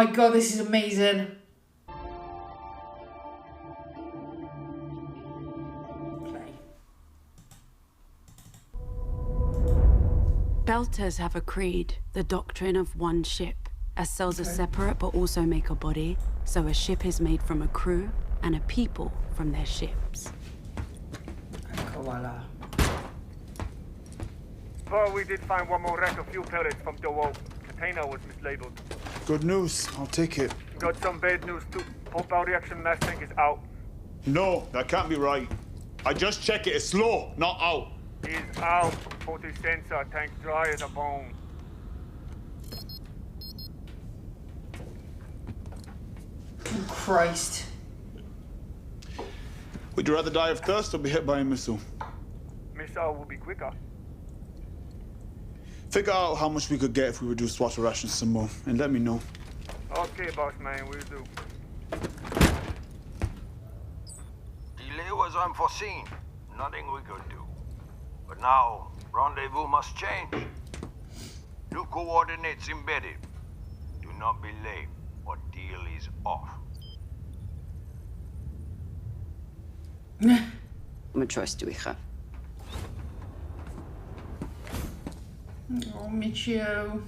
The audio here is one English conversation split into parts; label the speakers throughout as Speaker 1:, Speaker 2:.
Speaker 1: my god, this is amazing. Play.
Speaker 2: Belters have a creed, the doctrine of one ship. As cells are separate but also make a body, so a ship is made from a crew and a people from their ships.
Speaker 1: Koala.
Speaker 3: But we did find one more wreck of fuel pellets from the wall. Container was mislabeled.
Speaker 4: Good news. I'll take it.
Speaker 3: Got some bad news too. Whole bow reaction mass tank is out.
Speaker 4: No, that can't be right. I just check it. It's slow, not out.
Speaker 3: Is out. 40 sensor tank dry as a bone.
Speaker 1: Oh, Christ.
Speaker 4: Would you rather die of thirst or be hit by a missile?
Speaker 3: Missile will be quicker.
Speaker 4: Figure out how much we could get if we reduced water rations some more, and let me know.
Speaker 3: Okay, boss man, we'll do.
Speaker 5: Delay was unforeseen. Nothing we could do. But now, rendezvous must change. New coordinates embedded. Do not be late, or deal is off.
Speaker 6: Mijn choice doe ik ga.
Speaker 1: Oh, Michio.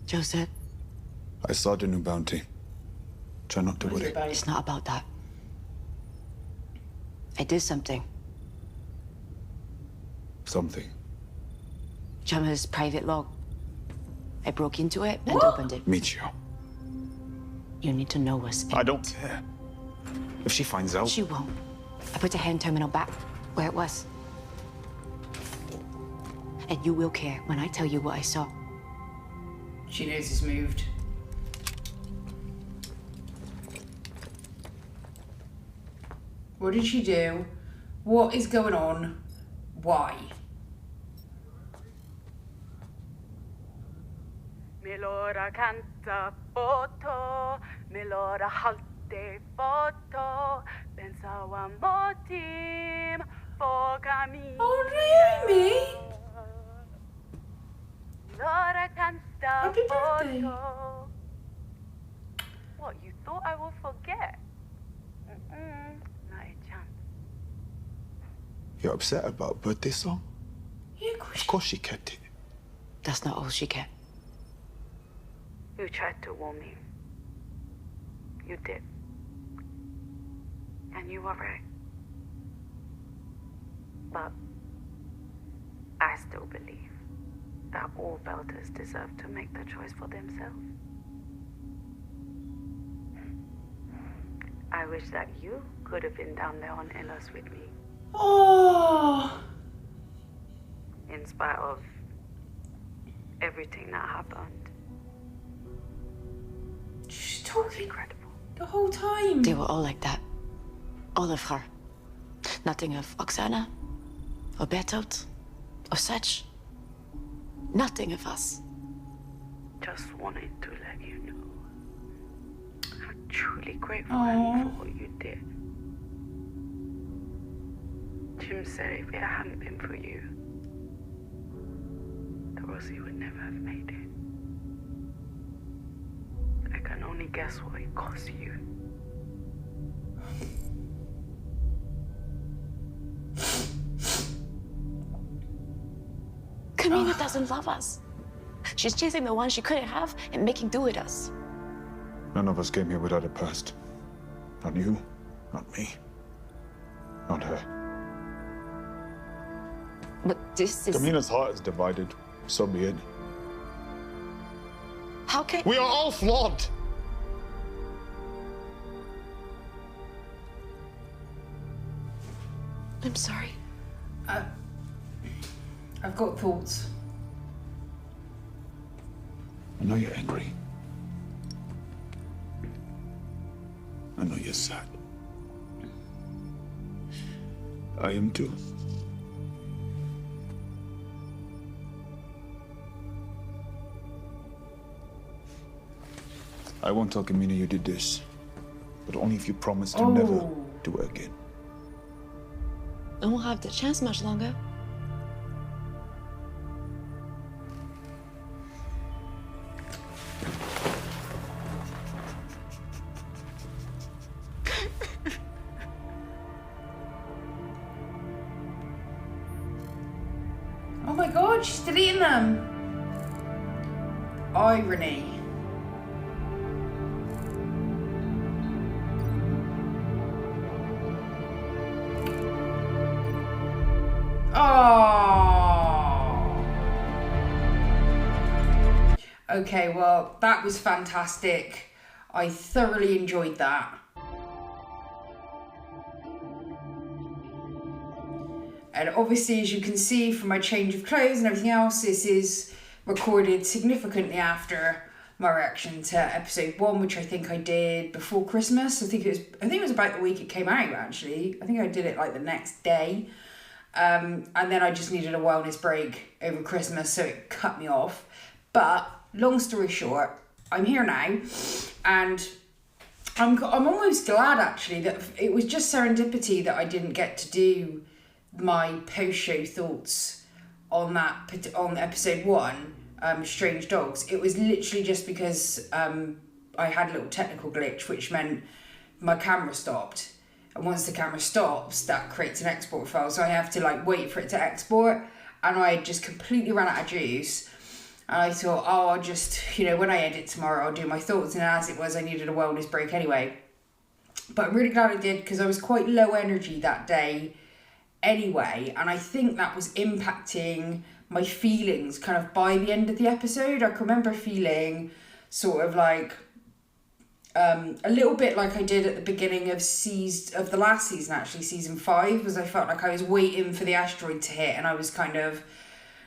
Speaker 6: Joseph,
Speaker 4: I saw the new bounty. Try not to
Speaker 1: What is
Speaker 4: worry.
Speaker 1: it about?
Speaker 6: it's not about that. I did something.
Speaker 4: Something.
Speaker 6: Gemma's private log. I broke into it and opened it.
Speaker 4: Michio.
Speaker 6: You need to know what's in
Speaker 4: I don't care. If she finds out...
Speaker 6: She won't. I put the hand terminal back where it was. And you will care when I tell you what I saw.
Speaker 1: She knows it's moved. What did she do? What is going on? Why?
Speaker 2: Melora canta foto, melora halte foto, pensava motim, foca
Speaker 1: Oh, really?
Speaker 2: Melora canta
Speaker 1: Happy birthday.
Speaker 2: foto. What, you thought I would forget? Not a chance.
Speaker 4: You're upset about a birthday song?
Speaker 1: Yeah,
Speaker 4: Of course she kept it.
Speaker 6: That's not all she kept.
Speaker 2: You tried to warn me. You did. And you were right. But I still believe that all Belters deserve to make the choice for themselves. I wish that you could have been down there on Inaros with me,
Speaker 1: Oh.
Speaker 2: in spite of everything that happened.
Speaker 1: She's
Speaker 2: It was
Speaker 1: talking
Speaker 2: incredible.
Speaker 1: the whole time.
Speaker 6: They were all like that. All of her. Nothing of Oksana, or Bertolt, or such. Nothing of us.
Speaker 2: Just wanted to let you know how truly grateful I am for what you did. Jim said if it hadn't been for you, the Rosie would never have made it. I can only guess what it cost you.
Speaker 6: Karina doesn't love us. She's chasing the one she couldn't have and making do with us.
Speaker 4: None of us came here without a past. Not you, not me, not her.
Speaker 6: But this is...
Speaker 4: Kamina's heart is divided. So be it.
Speaker 6: How can...
Speaker 4: We are all flawed!
Speaker 6: I'm sorry.
Speaker 1: I've got thoughts.
Speaker 4: I know you're angry. I know you're sad. I am too. I won't tell Kamina you did this, but only if you promise to never do it again.
Speaker 6: I won't have the chance much longer.
Speaker 1: Oh my god, she's deleting them. Irony. Oh. Okay, well, that was fantastic. I thoroughly enjoyed that. And obviously, as you can see from my change of clothes and everything else, this is recorded significantly after my reaction to episode 1, which I think I did before Christmas. I think it was about the week it came out, actually. I think I did it like the next day. And then I just needed a wellness break over Christmas, so it cut me off. But long story short, I'm here now, and I'm almost glad actually that it was just serendipity that I didn't get to do my post-show thoughts on episode 1, Strange Dogs. It was literally just because I had a little technical glitch, which meant my camera stopped. And once the camera stops, that creates an export file. So I have to like wait for it to export. And I just completely ran out of juice. And I thought, oh, I'll just, when I edit tomorrow, I'll do my thoughts. And as it was, I needed a wellness break anyway. But I'm really glad I did, because I was quite low energy that day anyway. And I think that was impacting my feelings kind of by the end of the episode. I can remember feeling sort of like a little bit like I did at the beginning of the last season, actually, season 5, was I felt like I was waiting for the asteroid to hit, and I was kind of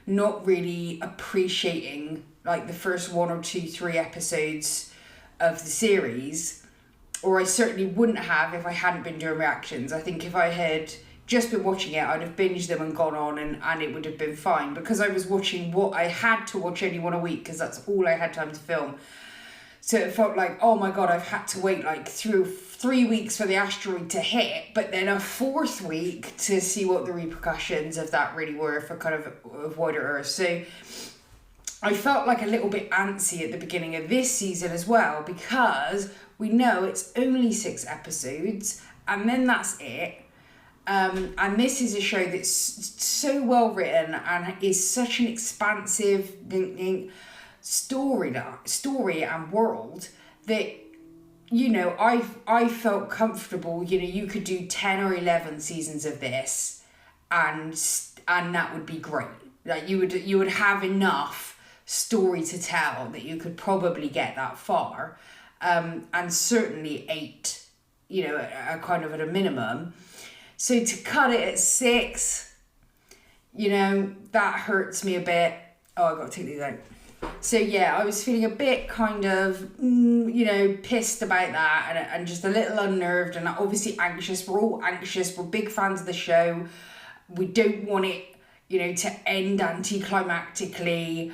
Speaker 1: not really appreciating like the first 1 or 2, 3 episodes of the series, or I certainly wouldn't have if I hadn't been doing reactions. I think if I had just been watching it, I'd have binged them and gone on, and it would have been fine, because I was watching what I had to watch only one a week, because that's all I had time to film. So it felt like, oh my god, I've had to wait like through 3 weeks for the asteroid to hit, but then a 4th week to see what the repercussions of that really were for kind of wider Earth. So I felt like a little bit antsy at the beginning of this season as well, because we know it's only 6 episodes, and then that's it. And this is a show that's so well written and is such an expansive story and world that I felt comfortable. You could do 10 or 11 seasons of this, and that would be great. Like you would have enough story to tell that you could probably get that far, and certainly 8, a kind of at a minimum. So to cut it at 6, that hurts me a bit. Oh, I got to take these out. So yeah, I was feeling a bit kind of, pissed about that, and just a little unnerved, and obviously anxious. We're all anxious. We're big fans of the show. We don't want it, to end anticlimactically.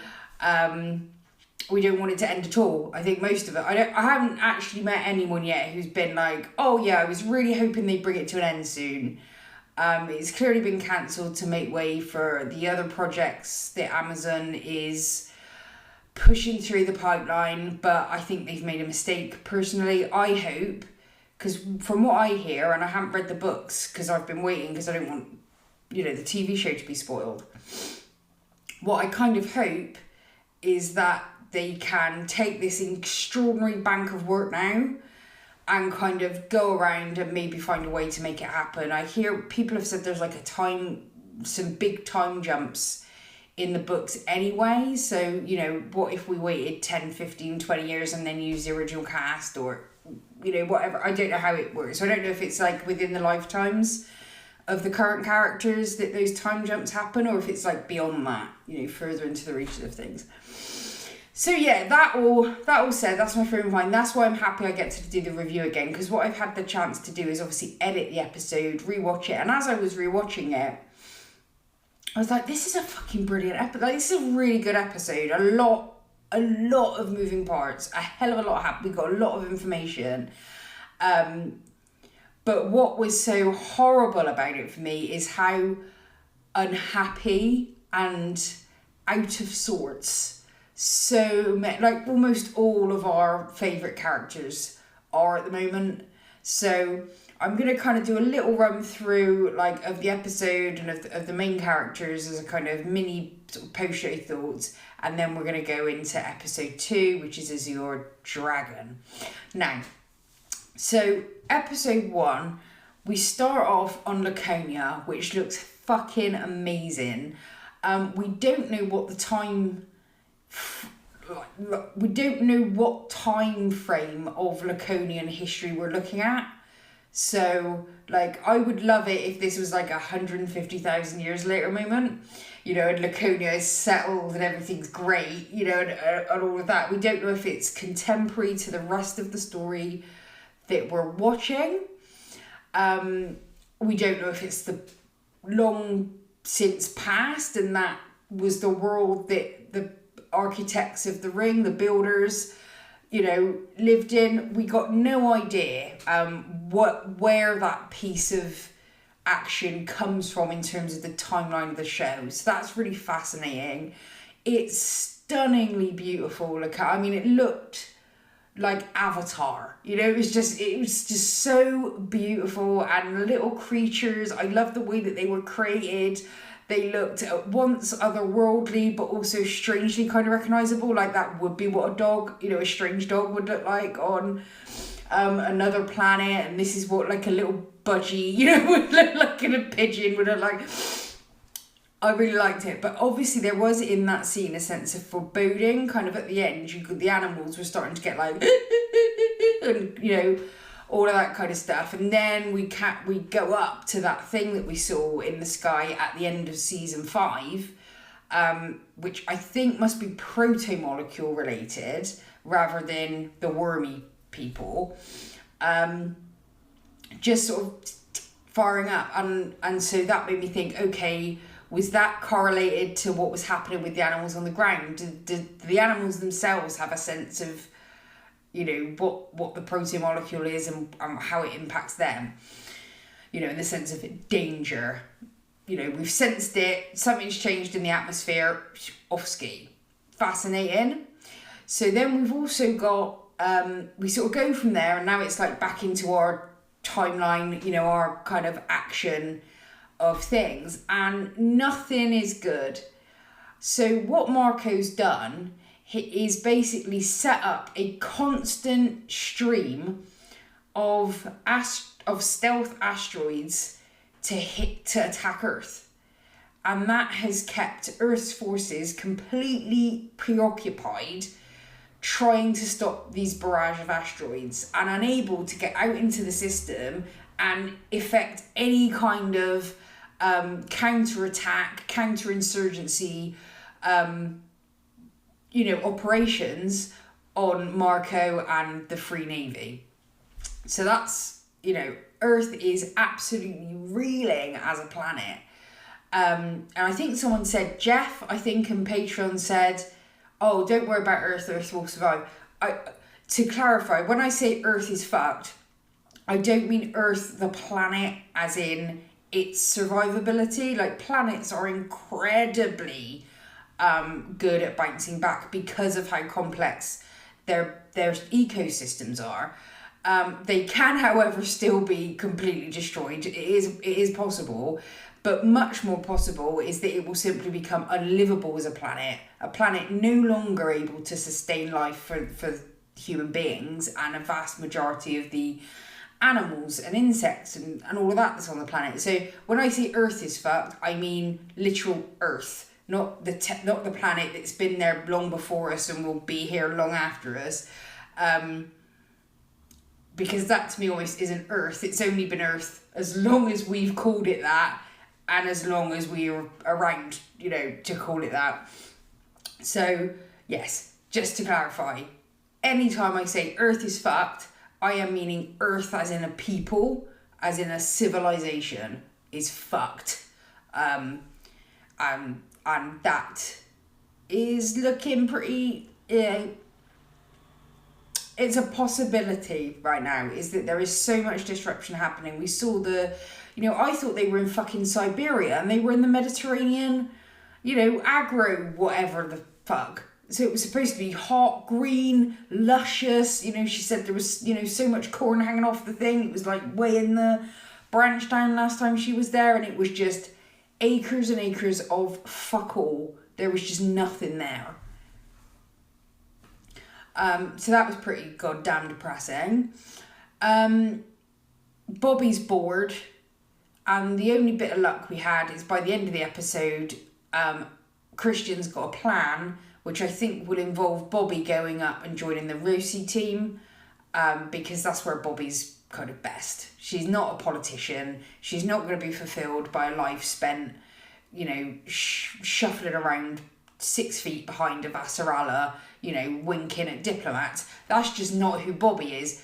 Speaker 1: We don't want it to end at all. I think most of it. I haven't actually met anyone yet who's been like, oh yeah, I was really hoping they'd bring it to an end soon. It's clearly been cancelled to make way for the other projects that Amazon is pushing through the pipeline, but I think they've made a mistake. Personally, I hope, because from what I hear, and I haven't read the books because I've been waiting because I don't want, the TV show to be spoiled. What I kind of hope is that they can take this extraordinary bank of work now and kind of go around and maybe find a way to make it happen. I hear people have said there's like some big time jumps in the books anyway. So, what if we waited 10, 15, 20 years and then used the original cast, or, whatever. I don't know how it works. So I don't know if it's like within the lifetimes of the current characters that those time jumps happen, or if it's like beyond that, further into the reaches of things. So yeah, that all said, that's my frame of mind. That's why I'm happy I get to do the review again, because what I've had the chance to do is obviously edit the episode, rewatch it, and as I was rewatching it, I was like, this is a fucking brilliant episode. Like, this is a really good episode. A lot of moving parts, a hell of a lot happened. We got a lot of information. But what was so horrible about it for me is how unhappy and out of sorts like almost all of our favourite characters are at the moment. So I'm going to kind of do a little run through like of the episode and of the main characters as a kind of mini sort of post-show thoughts, and then we're going to go into episode 2, which is Azure Dragon. Now, so episode 1, we start off on Laconia, which looks fucking amazing. We don't know what the time... we don't know what time frame of Laconian history we're looking at. So, like, I would love it if this was like 150,000 years later moment, you know, and Laconia is settled and everything's great, you know, and all of that. We don't know if it's contemporary to the rest of the story that we're watching. We don't know if it's the long since past and that was the world that the architects of the ring, the builders, you know, lived in. We got no idea where that piece of action comes from in terms of the timeline of the show. So that's really fascinating. It's stunningly beautiful. Like, I mean, it looked like Avatar, you know, it was just so beautiful, and little creatures. I love the way that they were created. They looked at once otherworldly, but also strangely kind of recognisable. Like that would be what a dog, you know, a strange dog would look like on another planet. And this is what like a little budgie, you know, would look like, and a pigeon would look like. I really liked it. But obviously there was in that scene a sense of foreboding. Kind of at the end, the animals were starting to get like, and, you know, all of that kind of stuff. And then we go up to that thing that we saw in the sky at the end of season 5, which I think must be proto-molecule related rather than the wormy people. Just sort of firing up. And so that made me think, okay, was that correlated to what was happening with the animals on the ground? Did the animals themselves have a sense of, you know, what the protein molecule is and how it impacts them, you know, in the sense of danger? You know, we've sensed it, something's changed in the atmosphere, off ski. Fascinating. So then we've also got, we sort of go from there, and now it's like back into our timeline, you know, our kind of action of things, and nothing is good. So what Marco's done is basically set up a constant stream of stealth asteroids to attack Earth, and that has kept Earth's forces completely preoccupied trying to stop these barrage of asteroids and unable to get out into the system and effect any kind of counter-attack, counter-insurgency, you know, operations on Marco and the Free Navy. So that's, you know, Earth is absolutely reeling as a planet. And I think someone said, Jeff, I think in Patreon said, oh, don't worry about Earth, Earth will survive. To clarify, when I say Earth is fucked, I don't mean Earth, the planet, as in its survivability. Like, planets are incredibly good at bouncing back because of how complex their ecosystems are. They can, however, still be completely destroyed. It is possible, but much more possible is that it will simply become unlivable as a planet no longer able to sustain life for human beings and a vast majority of the animals and insects and all of that that's on the planet. So when I say Earth is fucked, I mean literal Earth, not the planet that's been there long before us and will be here long after us. Because that to me almost isn't Earth. It's only been Earth as long as we've called it that, and as long as we're around, you know, to call it that. So yes, just to clarify, anytime I say Earth is fucked, I am meaning Earth as in a people, as in a civilization, is fucked. And that is looking pretty, it's a possibility right now, is that there is so much disruption happening. We saw I thought they were in fucking Siberia and they were in the Mediterranean, agro whatever the fuck. So it was supposed to be hot, green, luscious. She said there was, so much corn hanging off the thing. It was like way in the branch down last time she was there, and it was just acres and acres of fuck all. There was just nothing there. So that was pretty goddamn depressing. Bobby's bored, and the only bit of luck we had is by the end of the episode, Christian's got a plan, which I think will involve Bobby going up and joining the Rosie team, because that's where Bobby's kind of best. She's not a politician. She's not going to be fulfilled by a life spent, shuffling around 6 feet behind Avasarala, winking at diplomats. That's just not who Bobby is.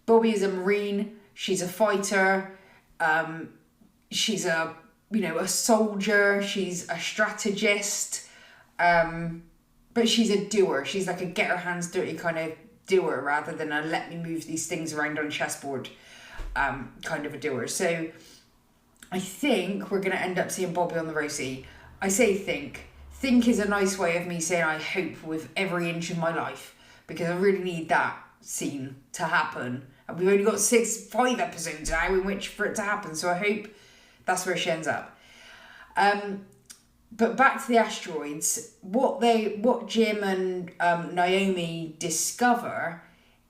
Speaker 1: Bobby is a Marine. She's a fighter. She's a soldier. She's a strategist. But she's a doer. She's like a get her hands dirty kind of doer rather than a let me move these things around on a chessboard kind of a doer. So I think we're going to end up seeing Bobby on the Rosie. I say think. Think is a nice way of me saying I hope with every inch of my life, because I really need that scene to happen. And we've only got 5 episodes now in which for it to happen. So I hope that's where she ends up. But back to the asteroids, what Jim and Naomi discover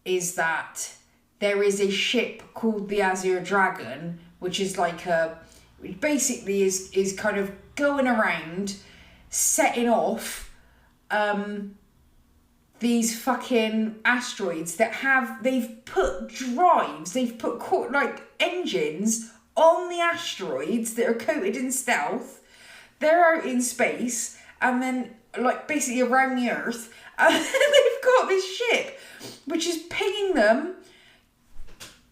Speaker 1: is that there is a ship called the Azure Dragon, which is like which basically is kind of going around setting off these fucking asteroids that they've put drives, they've put engines on the asteroids that are coated in stealth. They're out in space, and then, basically around the Earth, and they've got this ship, which is pinging them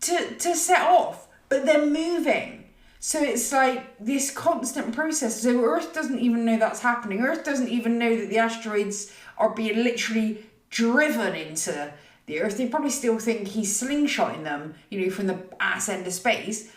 Speaker 1: to set off, but they're moving. So it's like this constant process. So Earth doesn't even know that's happening. Earth doesn't even know that the asteroids are being literally driven into the Earth. They probably still think he's slingshotting them, from the ass end of space.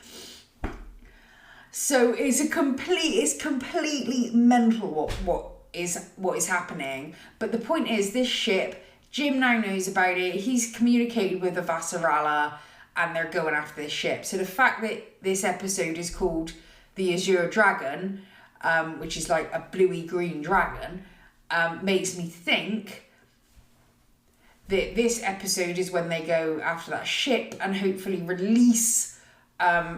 Speaker 1: So it's completely mental what is happening. But the point is, this ship, Jim now knows about it. He's communicated with Avasarala, and they're going after this ship. So the fact that this episode is called the Azure Dragon, which is like a bluey green dragon, makes me think that this episode is when they go after that ship and hopefully release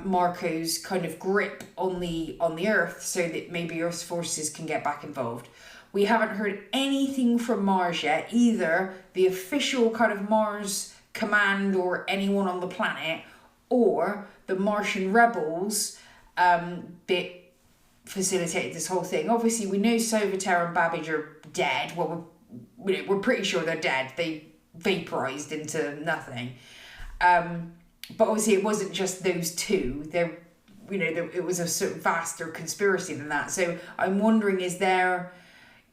Speaker 1: Marco's kind of grip on the Earth, so that maybe Earth's forces can get back involved. We haven't heard anything from Mars yet, either the official kind of Mars command or anyone on the planet, or the Martian rebels that facilitated this whole thing. Obviously, we know Sovater and Babbage are dead. Well, we're pretty sure they're dead. They vaporized into nothing. But obviously it wasn't just those two. It was a sort of vaster conspiracy than that. So I'm wondering, is there,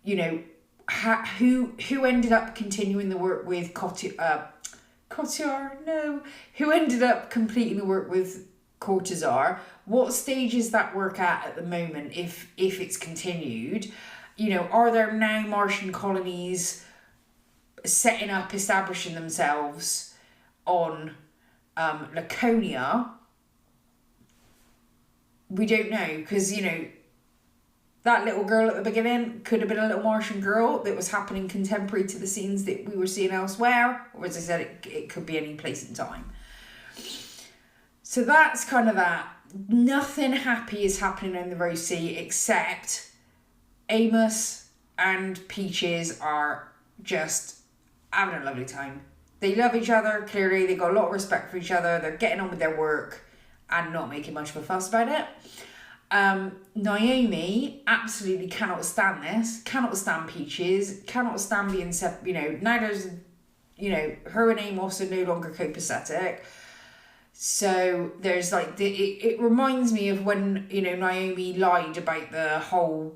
Speaker 1: who ended up continuing the work with Cotillard? No. Who ended up completing the work with Cortazar? What stage is that work at the moment, if it's continued? Are there now Martian colonies setting up, establishing themselves on Laconia? We don't know, because that little girl at the beginning could have been a little Martian girl that was happening contemporary to the scenes that we were seeing elsewhere, or as I said, it could be any place in time. So that's kind of that. Nothing happy is happening in the Rosie, except Amos and Peaches are just having a lovely time. They love each other, clearly. They got a lot of respect for each other. They're getting on with their work and not making much of a fuss about it. Naomi absolutely cannot stand this, cannot stand Peaches, cannot stand being, now there's, her and Amos are no longer copacetic. So there's it reminds me of when, Naomi lied about the whole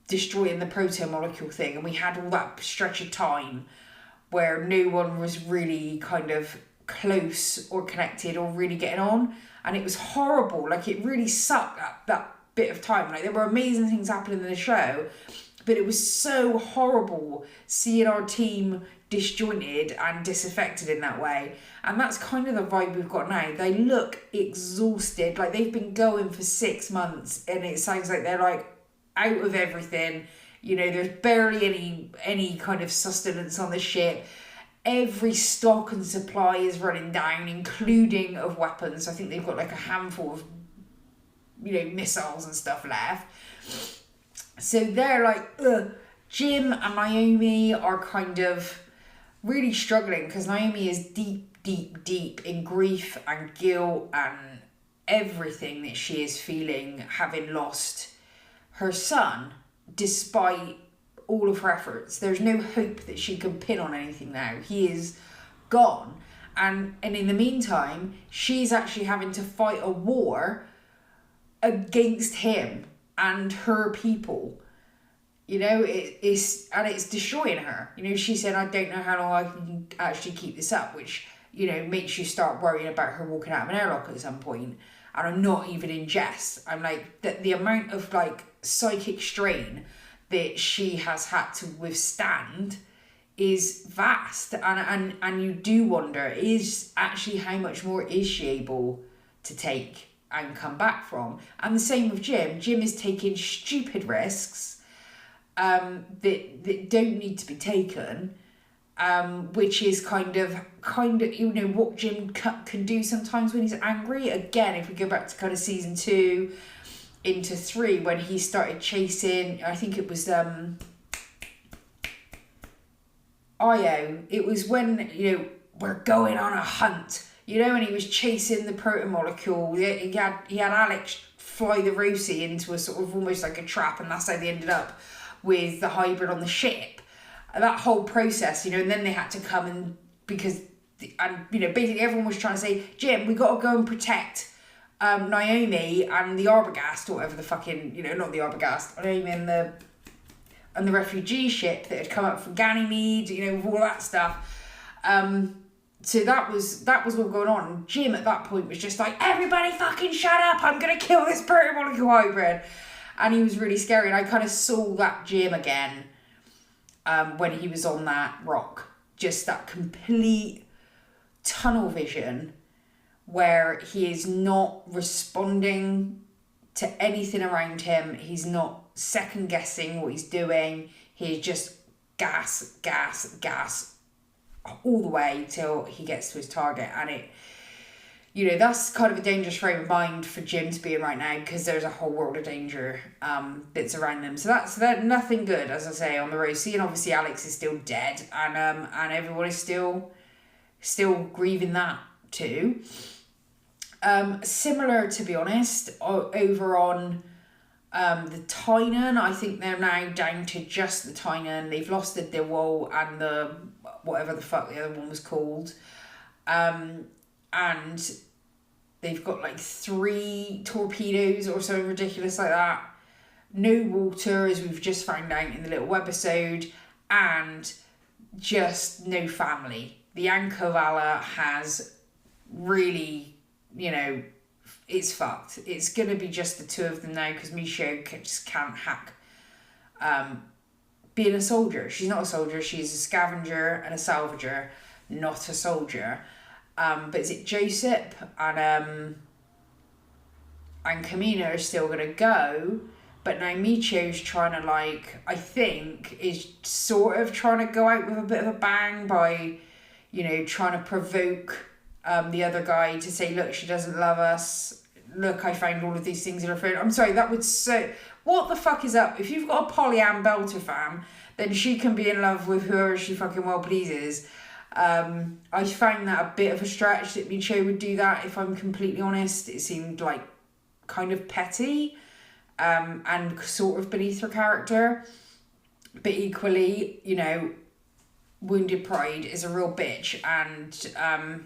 Speaker 1: destroying the proto-molecule thing, and we had all that stretch of time where no one was really kind of close or connected or really getting on, and it was horrible. Like, it really sucked that bit of time. Like, there were amazing things happening in the show, but it was so horrible seeing our team disjointed and disaffected in that way. And that's kind of the vibe we've got now. They look exhausted, like they've been going for 6 months, and it sounds like they're like out of everything. You know, there's barely any kind of sustenance on the ship. Every stock and supply is running down, including of weapons. I think they've got like a handful of, you know, missiles and stuff left. So they're like, ugh. Jim and Naomi are kind of really struggling, because Naomi is deep in grief and guilt and everything that she is feeling, having lost her son, despite all of her efforts. There's no hope that she can pin on anything now. He is gone. And in the meantime, she's actually having to fight a war against him and her people. You know, it's destroying her. You know, she said, I don't know how long I can actually keep this up, which, you know, makes you start worrying about her walking out of an airlock at some point. And I'm not even in jest. I'm like, the amount of like psychic strain that she has had to withstand is vast. And you do wonder, is actually how much more is she able to take and come back from? And the same with Jim. Jim is taking stupid risks that don't need to be taken, which is kind of you know what Jim can do sometimes when he's angry. Again, if we go back to kind of season 2 into 3, when he started chasing, I think it was Io. It was when, you know, we're going on a hunt, you know, and he was chasing the protomolecule. He had Alex fly the Rosie into a sort of almost like a trap, and that's how they ended up with the hybrid on the ship. That whole process, you know, and then they had to come and, because, and, you know, basically everyone was trying to say, Jim, we got to go and protect Naomi and the Arbogast, or whatever the fucking, you know, not the Arbogast, Naomi and the refugee ship that had come up from Ganymede, you know, with all that stuff. So that was what was going on. And Jim at that point was just like, everybody fucking shut up, I'm gonna kill this protomolecule hybrid. And he was really scary, and I kind of saw that Jim again when he was on that rock. Just that complete tunnel vision where he is not responding to anything around him. He's not second guessing what he's doing. He's just gas all the way till he gets to his target. And it, you know, that's kind of a dangerous frame of mind for Jim to be in right now, because there's a whole world of danger that's around them. So that's nothing good, as I say, on the Rosie. And obviously Alex is still dead, and everyone is still grieving that too. Similar, to be honest, over on the Tynan. I think they're now down to just the Tynan. They've lost the Dewalt and the whatever the fuck the other one was called. And they've got like 3 torpedoes or something ridiculous like that. No water, as we've just found out in the little webisode, and just no family. The Ankovala has really, you know, it's fucked. It's going to be just the 2 of them now, because Michio just can't hack being a soldier. She's not a soldier. She's a scavenger and a salvager, not a soldier. But is it Joseph and Kamina are still going to go, but now Michio's trying to, like, I think, is sort of trying to go out with a bit of a bang by, you know, trying to provoke the other guy to say, look, she doesn't love us. Look, I found all of these things in her phone. I'm sorry, that would so... What the fuck is up? If you've got a Pollyann Belter fan, then she can be in love with whoever she fucking well pleases. I found that a bit of a stretch that Michio would do that, if I'm completely honest. It seemed like kind of petty and sort of beneath her character. But equally, you know, Wounded Pride is a real bitch, and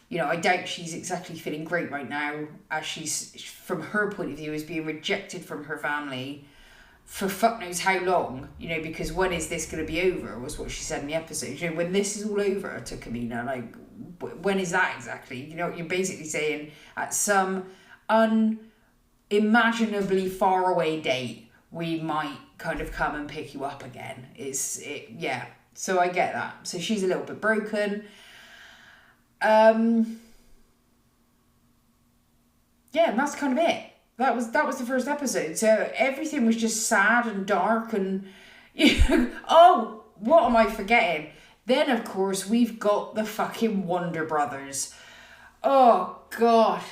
Speaker 1: you know, I doubt she's exactly feeling great right now, as she's, from her point of view, is being rejected from her family for fuck knows how long, you know, because when is this going to be over, was what she said in the episode. You know, when this is all over to Kamina, like, when is that exactly? You know, you're basically saying at some unimaginably far away date, we might kind of come and pick you up again. Yeah. So I get that. So she's a little bit broken. Yeah, and that's kind of it. That was the first episode. So everything was just sad and dark and oh, what am I forgetting? Then of course we've got the fucking Wonder Brothers. Oh god.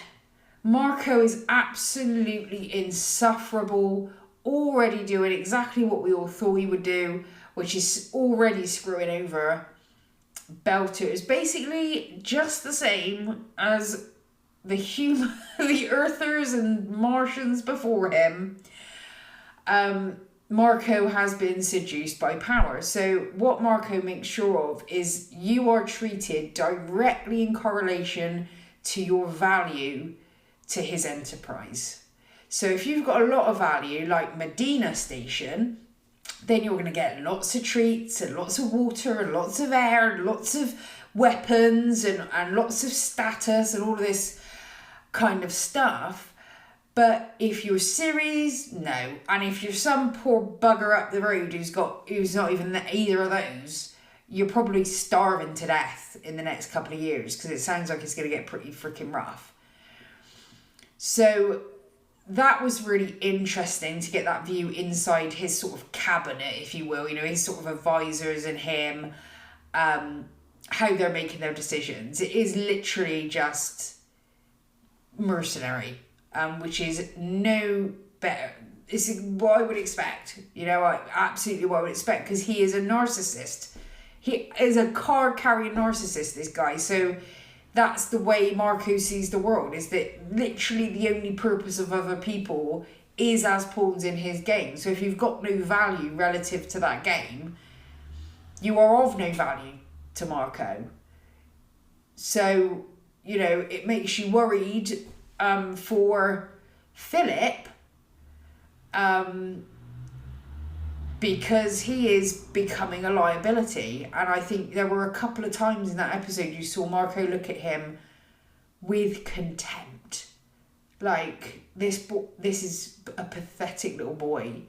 Speaker 1: Marco is absolutely insufferable, already doing exactly what we all thought he would do, which is already screwing over Belters. Basically just the same as the Earthers and Martians before him. Marco has been seduced by power. So what Marco makes sure of is you are treated directly in correlation to your value to his enterprise. So if you've got a lot of value, like Medina Station, then you're going to get lots of treats and lots of water and lots of air and lots of weapons and lots of status and all of this kind of stuff. But if you're Ceres, no. And if you're some poor bugger up the road who's not even either of those, you're probably starving to death in the next couple of years, because it sounds like it's going to get pretty freaking rough. So that was really interesting to get that view inside his sort of cabinet, if you will, you know, his sort of advisors and him, how they're making their decisions. It is literally just mercenary, which is no better. It's what I would expect, you know, absolutely what I would expect, because he is a narcissist. He is a card-carrying narcissist, this guy. So that's the way Marco sees the world, is that literally the only purpose of other people is as pawns in his game. So if you've got no value relative to that game, you are of no value to Marco. So, you know, it makes you worried for Philip, because he is becoming a liability. And I think there were a couple of times in that episode you saw Marco look at him with contempt. Like, this is a pathetic little boy.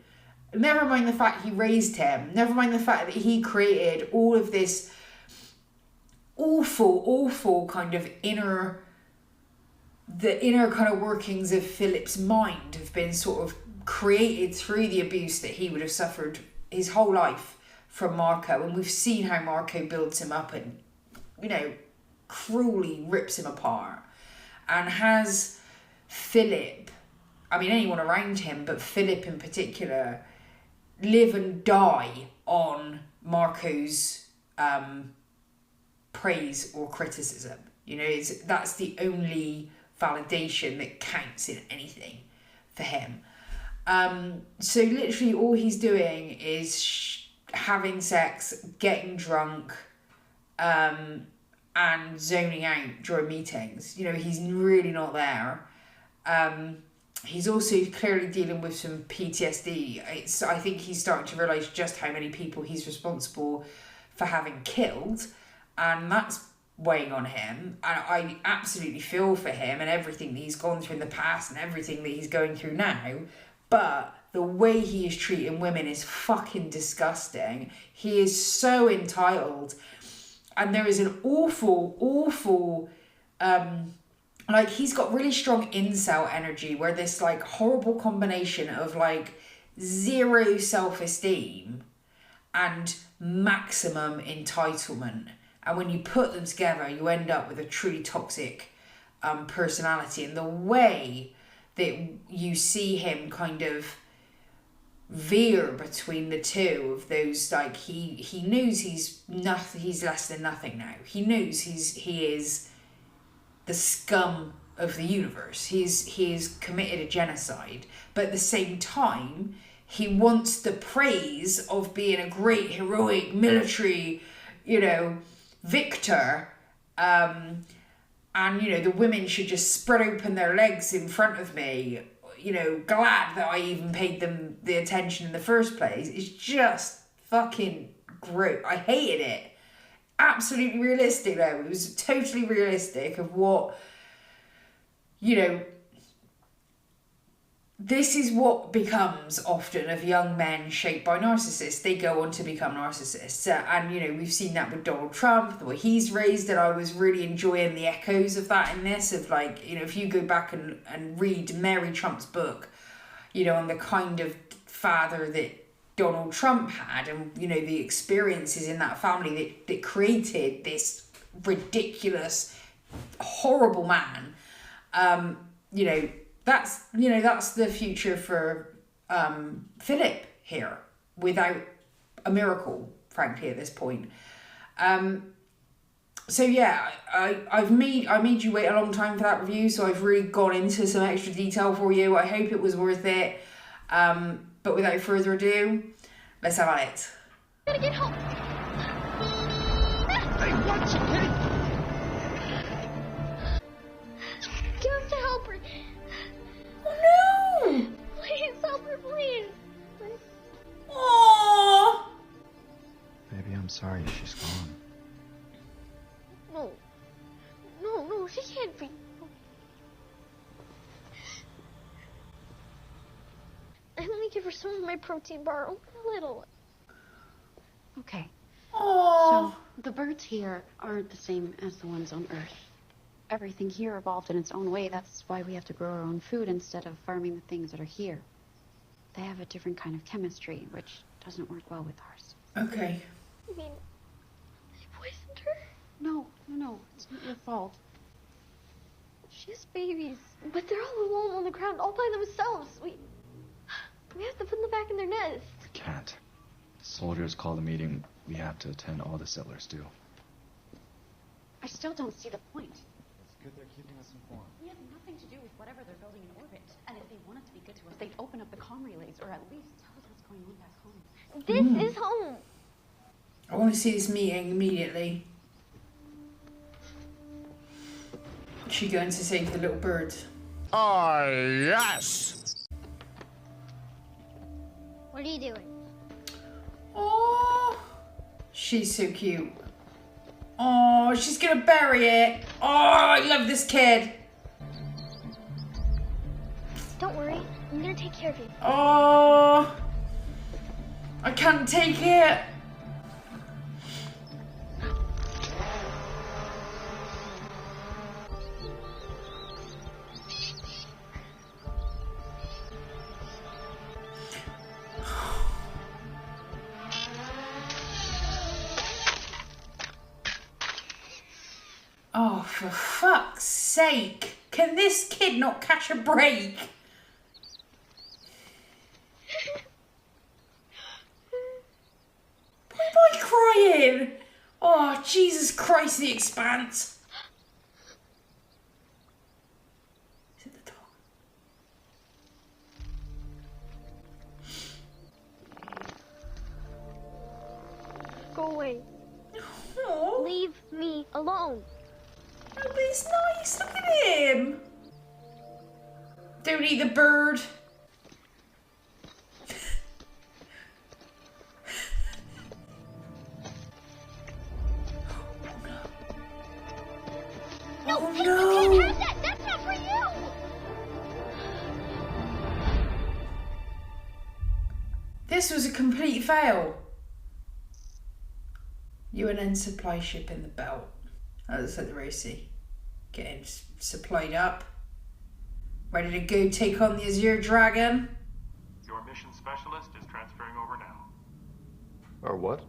Speaker 1: Never mind the fact he raised him. Never mind the fact that he created all of this awful kind of inner kind of workings of Philip's mind have been sort of created through the abuse that he would have suffered his whole life from Marco. And we've seen how Marco builds him up and, you know, cruelly rips him apart. And has Philip, I mean anyone around him, but Philip in particular, live and die on Marco's praise or criticism. You know, that's the only validation that counts in anything for him. So literally all he's doing is having sex, getting drunk, and zoning out during meetings. You know, he's really not there. He's also clearly dealing with some PTSD. I think he's starting to realise just how many people he's responsible for having killed, and that's weighing on him. And I absolutely feel for him and everything that he's gone through in the past and everything that he's going through now. But the way he is treating women is fucking disgusting. He is so entitled. And there is an awful, like, he's got really strong incel energy, where this, like, horrible combination of, like, zero self-esteem and maximum entitlement. And when you put them together, you end up with a truly toxic personality. And the way that you see him kind of veer between the two of those, like, he knows he's nothing, he's less than nothing now. He knows he is the scum of the universe. He is committed a genocide, but at the same time he wants the praise of being a great heroic military, you know, victor, and, you know, the women should just spread open their legs in front of me, you know, glad that I even paid them the attention in the first place. It's just fucking great. I hated it. Absolutely realistic though. It was totally realistic of what, you know, this is what becomes often of young men shaped by narcissists. They go on to become narcissists. And, you know, we've seen that with Donald Trump, the way he's raised, and I was really enjoying the echoes of that in this, of like, you know, if you go back and read Mary Trump's book, you know, on the kind of father that Donald Trump had, and, you know, the experiences in that family that created this ridiculous, horrible man, you know, that's the future for Philip here, without a miracle, frankly, at this point. So yeah, I made you wait a long time for that review, so I've really gone into some extra detail for you. I hope it was worth it. But without further ado, let's have at it.
Speaker 7: Gotta get home.
Speaker 8: Hey, what you kid?
Speaker 7: You have to help her.
Speaker 1: Oh no!
Speaker 7: Please help her, please.
Speaker 1: Aww!
Speaker 8: Baby, I'm sorry she's gone.
Speaker 7: No, she can't be. I'm gonna give her some of my protein bar, a little.
Speaker 2: Okay.
Speaker 1: Aww!
Speaker 2: So, the birds here aren't the same as the ones on Earth. Everything here evolved in its own way. That's why we have to grow our own food instead of farming the things that are here. They have a different kind of chemistry, which doesn't work well with ours.
Speaker 1: Okay.
Speaker 7: You mean, they poisoned her?
Speaker 2: No, it's not your fault.
Speaker 7: She has babies, but they're all alone on the ground, all by themselves. We have to put them back in their nest.
Speaker 8: We can't. The soldiers called a meeting. We have to attend. All the settlers do.
Speaker 2: I still don't see the point.
Speaker 8: It's good they're keeping us informed.
Speaker 2: We have nothing to do with whatever they're building in orbit. And if they wanted to be good to us, they'd open up the comm relays, or at least tell us what's going on back home.
Speaker 7: This is home.
Speaker 1: I want to see this meeting immediately. Is she going to save the little bird?
Speaker 9: Oh, yes!
Speaker 7: What are you doing?
Speaker 1: Oh, she's so cute. Oh, she's gonna bury it. Oh, I love this kid.
Speaker 7: Don't worry, I'm gonna take care of you.
Speaker 1: Oh, I can't take it. Oh, for fuck's sake. Can this kid not catch a break? Why am I crying? Oh, Jesus Christ, the Expanse. Is it the dog?
Speaker 7: Go away.
Speaker 1: Oh,
Speaker 7: Leave me alone.
Speaker 1: oh, but it's nice. Look at him. Don't eat the bird.
Speaker 7: No,
Speaker 1: Oh,
Speaker 7: you
Speaker 1: no.
Speaker 7: can't have that. That's not for you.
Speaker 1: This was a complete fail. UNN supply ship in the belt. That looks like the Rosie. Getting supplied up. Ready to go take on the Azure Dragon.
Speaker 3: Your mission specialist is transferring over now.
Speaker 10: Our what?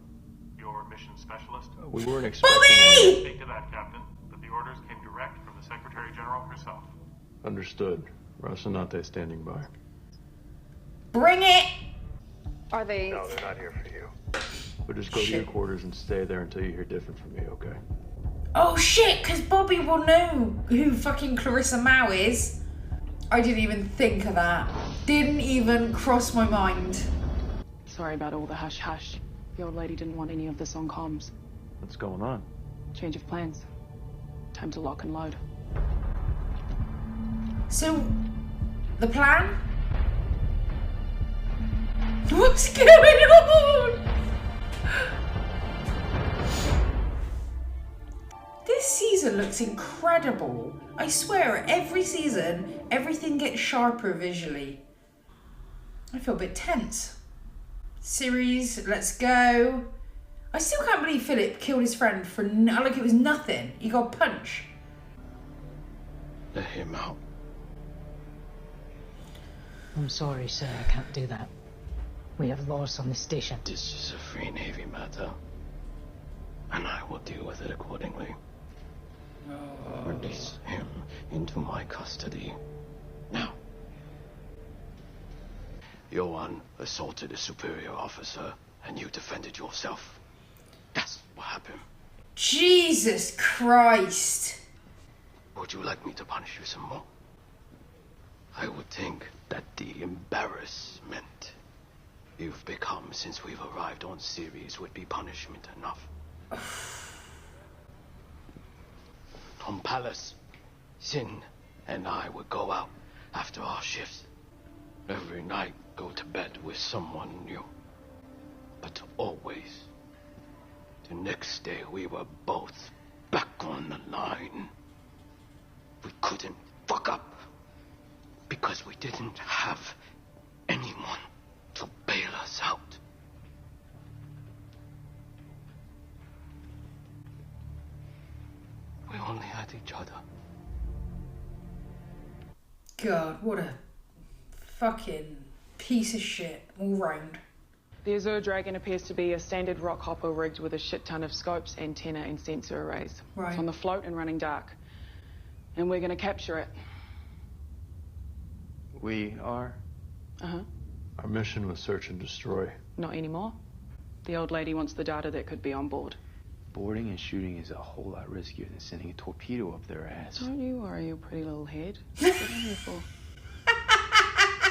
Speaker 3: Your mission specialist?
Speaker 10: We weren't expecting.
Speaker 1: Bobby!
Speaker 3: Speak to that, Captain, but the orders came direct from the Secretary General herself.
Speaker 10: Understood. Rocinante standing by.
Speaker 1: Bring it!
Speaker 2: Are they...
Speaker 3: No, they're not here for you.
Speaker 10: But just go to your
Speaker 1: Shit.
Speaker 10: quarters and stay there until you hear different from me, okay?
Speaker 1: Oh shit, because Bobby will know who fucking Clarissa Mao is. I didn't even think of that. Didn't even cross my mind.
Speaker 11: Sorry about all the hush-hush. The old lady didn't want any of this on comms.
Speaker 10: What's going on?
Speaker 11: Change of plans. Time to lock and load.
Speaker 1: So, the plan? What's going on? This season looks incredible. I swear, every season, everything gets sharper visually. I feel a bit tense. Series, let's go. I still can't believe Philip killed his friend for like it was nothing. He got a punch.
Speaker 5: Let him out.
Speaker 12: I'm sorry, sir. I can't do that. We have laws on the station.
Speaker 5: This is a Free Navy matter, and I will deal with it accordingly. Release him into my custody. Now. Johan assaulted a superior officer, and you defended yourself. That's what happened.
Speaker 1: Jesus Christ.
Speaker 5: Would you like me to punish you some more? I would think that the embarrassment you've become since we've arrived on Ceres would be punishment enough. On Palace, Sin and I would go out after our shifts. Every night go to bed with someone new. But always, the next day we were both back on the line. We couldn't fuck up because we didn't have anyone to bail us out. We only had each other.
Speaker 1: God, what a fucking piece of shit all round.
Speaker 11: The Azure Dragon appears to be a standard rock hopper rigged with a shit ton of scopes, antenna, and sensor arrays.
Speaker 1: Right.
Speaker 11: It's on the float and running dark. And we're gonna capture it.
Speaker 10: We are?
Speaker 11: Uh-huh.
Speaker 10: Our mission was search and destroy.
Speaker 11: Not anymore. The old lady wants the data that could be on board.
Speaker 8: Boarding and shooting is a whole lot riskier than sending a torpedo up their ass.
Speaker 11: Don't you worry your pretty little head. What are you here for?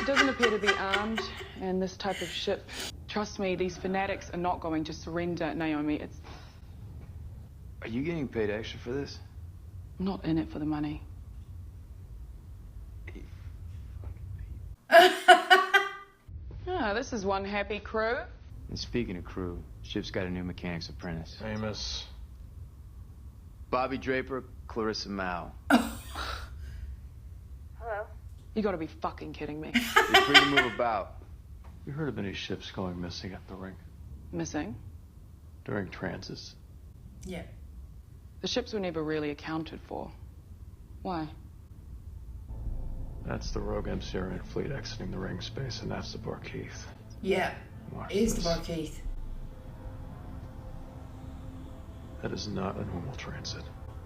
Speaker 11: It doesn't appear to be armed, and this type of ship... Trust me, these fanatics are not going to surrender, Naomi. It's...
Speaker 8: Are you getting paid extra for this?
Speaker 11: I'm not in it for the money. This is one happy crew.
Speaker 8: And speaking of crew, ship's got a new mechanic's apprentice.
Speaker 10: Amos.
Speaker 8: Bobby Draper, Clarissa Mao.
Speaker 11: Hello? You gotta be fucking kidding me.
Speaker 8: You're free to move about.
Speaker 10: You heard of any ships going missing at the ring?
Speaker 11: Missing?
Speaker 10: During transits?
Speaker 1: Yeah.
Speaker 11: The ships were never really accounted for. Why?
Speaker 10: That's the rogue Amsarian fleet exiting the ring space, and that's the Barkeith.
Speaker 1: Yeah.
Speaker 10: Watch
Speaker 1: It is
Speaker 10: this.
Speaker 1: the Barkeith.
Speaker 10: That is not a normal transit.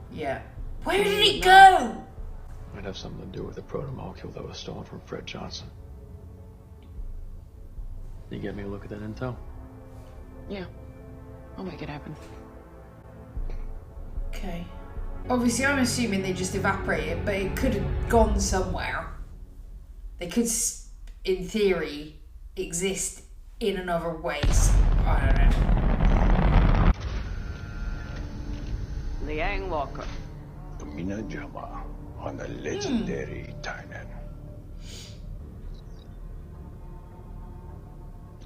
Speaker 1: Yeah. Where did it go?
Speaker 10: Might have something to do with the proto-molecule that was stolen from Fred Johnson. You get me a look at that intel?
Speaker 11: Yeah. I'll make it happen.
Speaker 1: Okay. Obviously, I'm assuming they just evaporated, but it could have gone somewhere. They could, in theory, exist in another way. I don't know.
Speaker 13: Liang Walker.
Speaker 5: Mina Jama on the legendary Tynan.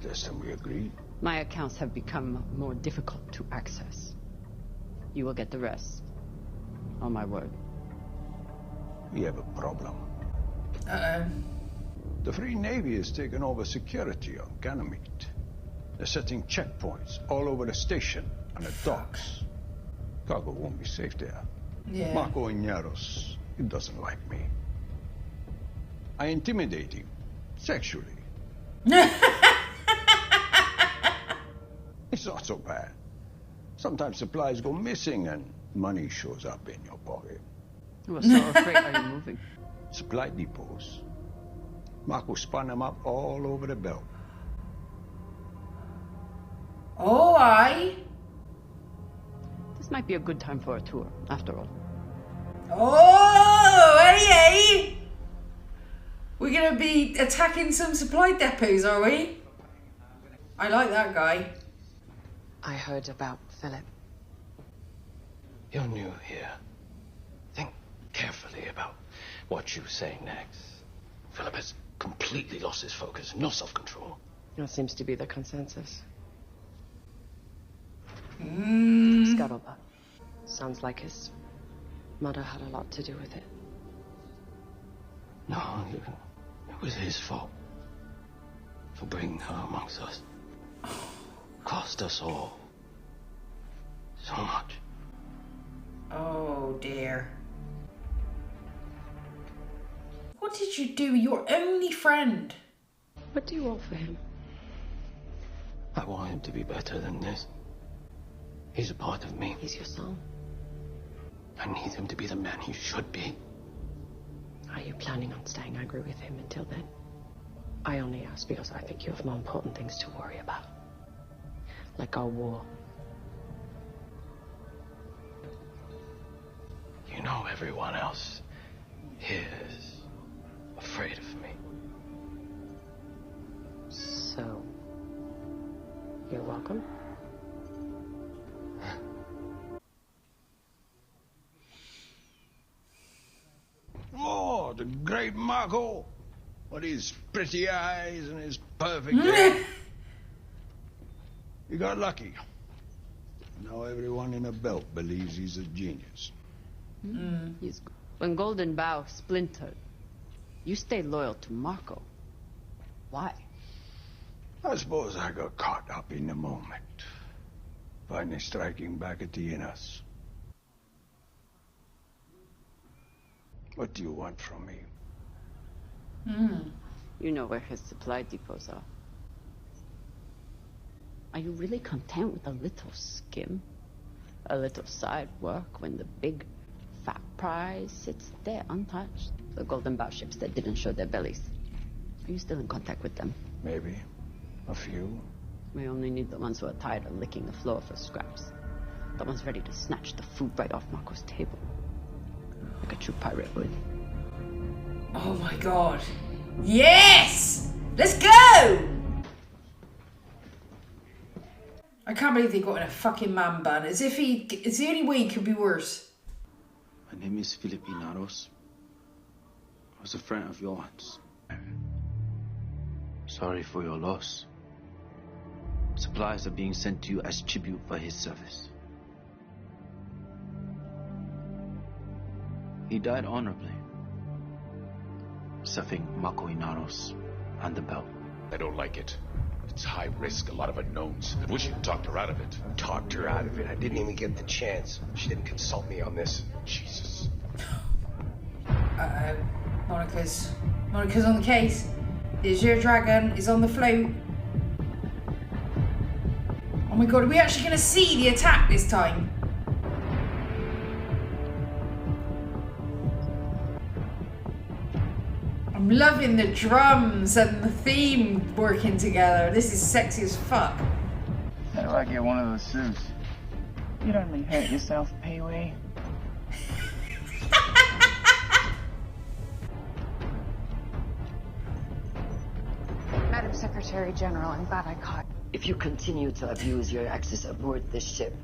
Speaker 5: Last time we agreed.
Speaker 13: My accounts have become more difficult to access. You will get the rest. On my word.
Speaker 5: We have a problem.
Speaker 1: Uh-oh.
Speaker 5: The Free Navy has taken over security on Ganymede. They're setting checkpoints all over the station and the docks. Cargo won't be safe there.
Speaker 1: Yeah.
Speaker 5: Marco Inaros, he doesn't like me. I intimidate him, sexually. It's not so bad. Sometimes supplies go missing and money shows up in your pocket.
Speaker 13: What sort of freight are you moving?
Speaker 5: Supply depots. Marco spun them up all over the belt.
Speaker 1: Oh, aye.
Speaker 13: This might be a good time for a tour, after all.
Speaker 1: Oh, hey. We're gonna be attacking some supply depots, are we? I like that guy.
Speaker 6: I heard about Philip.
Speaker 5: You're new here. Think carefully about what you say next. Philip has completely lost his focus, no self-control.
Speaker 13: That seems to be the consensus.
Speaker 14: Scuttlebutt. Sounds like his mother had a lot to do with it.
Speaker 10: No, it was his fault. For bringing her amongst us. Cost us all so much.
Speaker 1: Oh dear. What did you do? Your only friend.
Speaker 14: What do you want for him?
Speaker 10: I want him to be better than this. He's a part of me.
Speaker 14: He's your son.
Speaker 10: I need him to be the man he should be.
Speaker 14: Are you planning on staying angry with him until then? I only ask because I think you have more important things to worry about. Like our war.
Speaker 10: You know everyone else here is afraid of me.
Speaker 14: So, you're welcome.
Speaker 5: Oh, the great Marco. With his pretty eyes and his perfect hair. He got lucky. Now everyone in a belt believes he's a genius.
Speaker 13: When Golden Bough splintered, you stayed loyal to Marco. Why?
Speaker 5: I suppose I got caught up in the moment. Finally striking back at the Inaros. What do you want from me?
Speaker 13: You know where his supply depots are. Are you really content with a little skim? A little side work when the big fat prize sits there untouched? The Golden Bough ships that didn't show their bellies. Are you still in contact with them?
Speaker 5: Maybe. A few.
Speaker 13: We only need the ones who are tired of licking the floor for scraps. The ones ready to snatch the food right off Marco's table. Like a true pirate would.
Speaker 1: Oh my god. Yes! Let's go! I can't believe they got in a fucking man bun. As if it's the only way he could be worse.
Speaker 15: My name is Philip Inaros. I was a friend of yours. Sorry for your loss. Supplies are being sent to you as tribute for his service. He died honorably, serving Marco Inaros and the belt.
Speaker 16: I don't like it. It's high risk, a lot of unknowns. I wish you'd talked her out of it.
Speaker 17: Talked her out of it? I didn't even get the chance. She didn't consult me on this.
Speaker 16: Jesus.
Speaker 1: Uh-oh. Monica's on the case. The Azure Dragon is on the float. Oh my god, are we actually going to see the attack this time? I'm loving the drums and the theme working together. This is sexy as fuck.
Speaker 18: How do I get one of those suits? You'd only hurt yourself, Pee-wee.
Speaker 19: Madam Secretary General, I'm glad I caught.
Speaker 6: If you continue to abuse your access aboard this ship,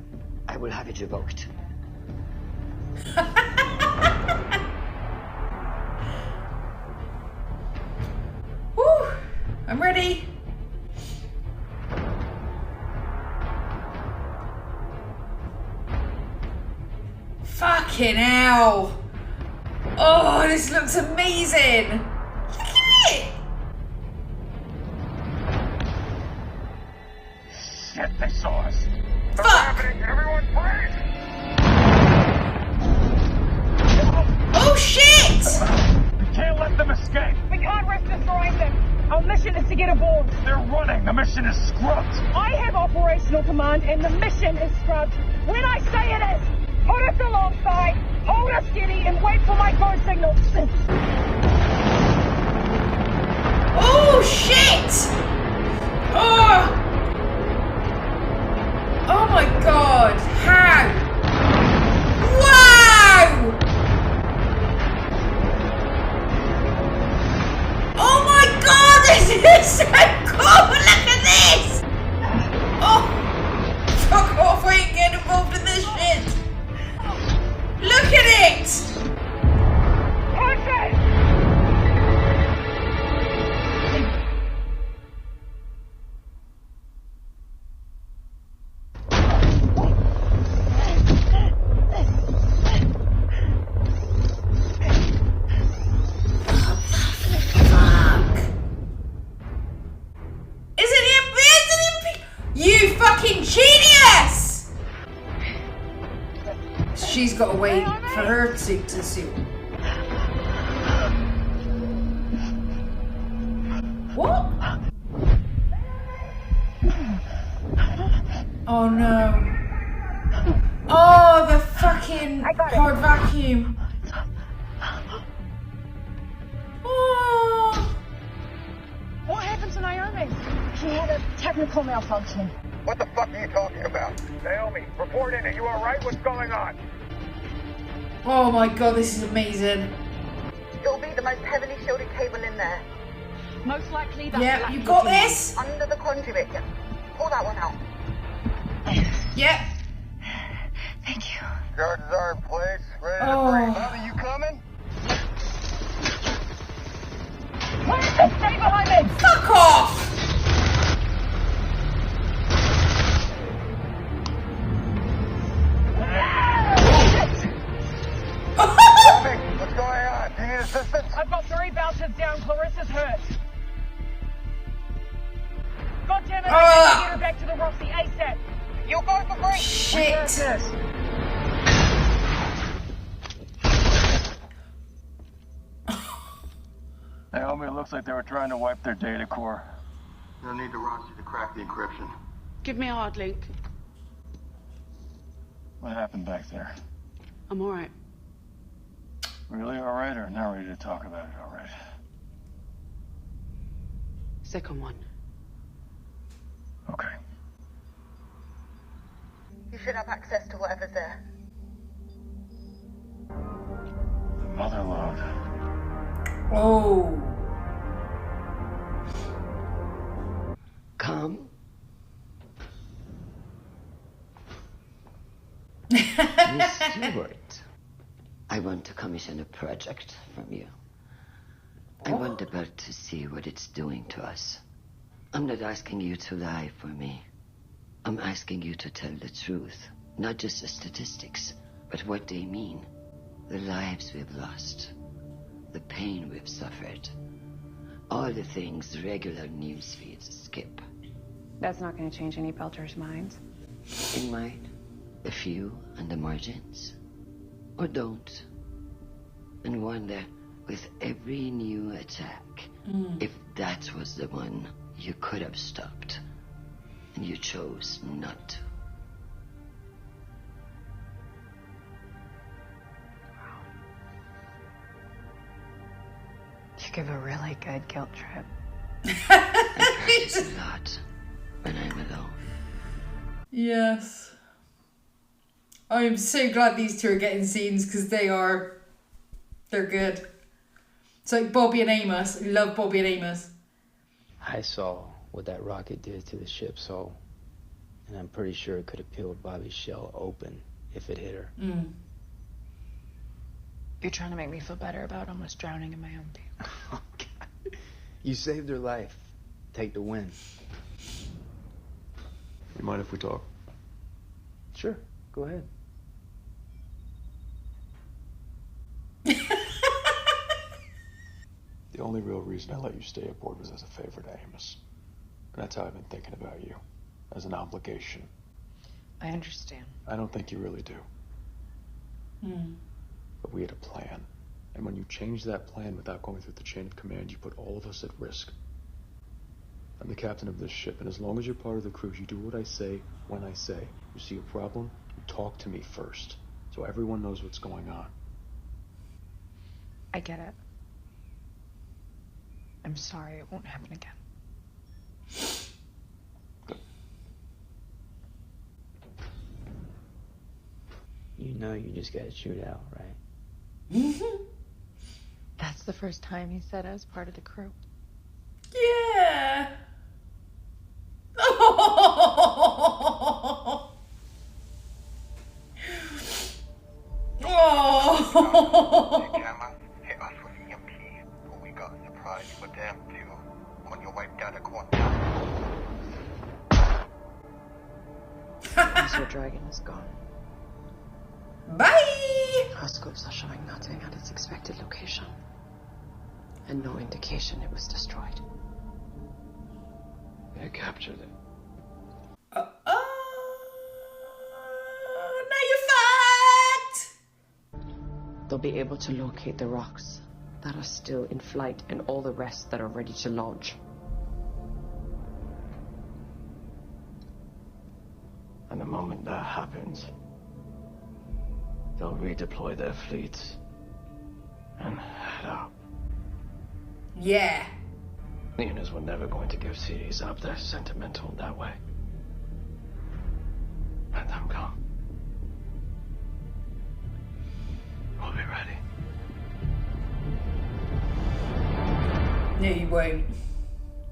Speaker 6: I will have it revoked.
Speaker 1: Woo! I'm ready. Fucking hell. Oh, this looks amazing. Look at it.
Speaker 18: Shit, they saw us.
Speaker 1: Fuck.
Speaker 18: Everyone, please.
Speaker 1: Oh shit!
Speaker 18: We can't let them escape. We can't risk destroying them. Our mission is to get aboard. They're running. The mission is scrubbed. I have operational command, and the mission is scrubbed. When I say it is, put us alongside, hold us steady, and wait for my code signal.
Speaker 1: Oh shit! Oh! Oh my god! How? Wow! Oh my god, this is so cool! Look at this! Oh! Fuck off, I ain't getting involved in this shit! Look at it! She's got to wait for her suit to suit. What? Oh no. Oh, the fucking hard vacuum. Oh.
Speaker 18: What happened to Naomi? She had a technical malfunction.
Speaker 3: What the fuck are you talking about? Naomi, report in. Are you alright? What's going on?
Speaker 1: Oh my god, this is amazing.
Speaker 20: It'll be the most heavily shielded cable in there.
Speaker 18: Most likely that's
Speaker 1: Yeah, you got this.
Speaker 20: Under the conduit. Pull that one out.
Speaker 1: Yep.
Speaker 20: Thank you.
Speaker 3: Charges are in place. Ready to
Speaker 1: Oh.
Speaker 3: breathe. Bobby, you coming?
Speaker 18: Stay behind me!
Speaker 1: Fuck off!
Speaker 3: Bobby, what's going on? Do you need assistance?
Speaker 18: I've got 3 bouncers down. Clarissa's hurt. God damn it, I need to get her back to the Rossi ASAP.
Speaker 20: You'll go for free.
Speaker 1: Shit.
Speaker 3: Naomi, it looks like they were trying to wipe their data core.
Speaker 5: You'll need to Rossi to crack the encryption.
Speaker 11: Give me a hard link.
Speaker 3: What happened back there?
Speaker 11: I'm alright.
Speaker 3: Really alright or not ready to talk about it alright?
Speaker 11: Second one.
Speaker 3: Okay.
Speaker 20: You should have access to whatever's there.
Speaker 3: The mother lode.
Speaker 1: Oh.
Speaker 14: Come. Miss Stewart, I want to commission a project from you. I want the belt to see what it's doing to us. I'm not asking you to lie for me. I'm asking you to tell the truth. Not just the statistics, but what they mean. The lives we've lost. The pain we've suffered. All the things regular news feeds skip.
Speaker 19: That's not going to change any Belter's minds.
Speaker 14: In mind, a few on the margins. Or don't. And wonder, with every new attack, if that was the one you could have stopped. And you chose not to.
Speaker 19: You give a really good guilt trip.
Speaker 14: I practice a lot when I'm alone.
Speaker 1: Yes. I am so glad these two are getting scenes because they're good. It's like Bobby and Amos. I love Bobby and Amos.
Speaker 10: I saw what that rocket did to the ship's hull, and I'm pretty sure it could have peeled Bobby's shell open if it hit her.
Speaker 19: You're trying to make me feel better about almost drowning in my own pee.
Speaker 10: Oh, God. You saved her life. Take the win.
Speaker 4: You mind if we talk?
Speaker 10: Sure, go ahead.
Speaker 4: The only real reason I let you stay aboard was as a favor to Amos. And that's how I've been thinking about you. As an obligation.
Speaker 19: I understand.
Speaker 4: I don't think you really do. But we had a plan. And when you change that plan without going through the chain of command, you put all of us at risk. I'm the captain of this ship, and as long as you're part of the crew, you do what I say when I say. You see a problem, you talk to me first. So everyone knows what's going on.
Speaker 19: I get it. I'm sorry, it won't happen again.
Speaker 10: You know you just gotta shoot out, right?
Speaker 19: That's the first time he said I was part of the crew.
Speaker 1: Yeah. Oh.
Speaker 17: Gamma hit us with EMP, but we got a surprise for them too. On your way down the corner.
Speaker 14: Azure Dragon is gone.
Speaker 1: Bye!
Speaker 14: Our scopes are showing nothing at its expected location. And no indication it was destroyed.
Speaker 10: I captured it.
Speaker 1: Now you're
Speaker 11: they'll be able to locate the rocks that are still in flight and all the rest that are ready to launch.
Speaker 10: And the moment that happens, they'll redeploy their fleets and head out.
Speaker 1: Yeah.
Speaker 10: Leonas were never going to give cities up. They're sentimental that way. Let them come. We'll be ready.
Speaker 1: No, you won't.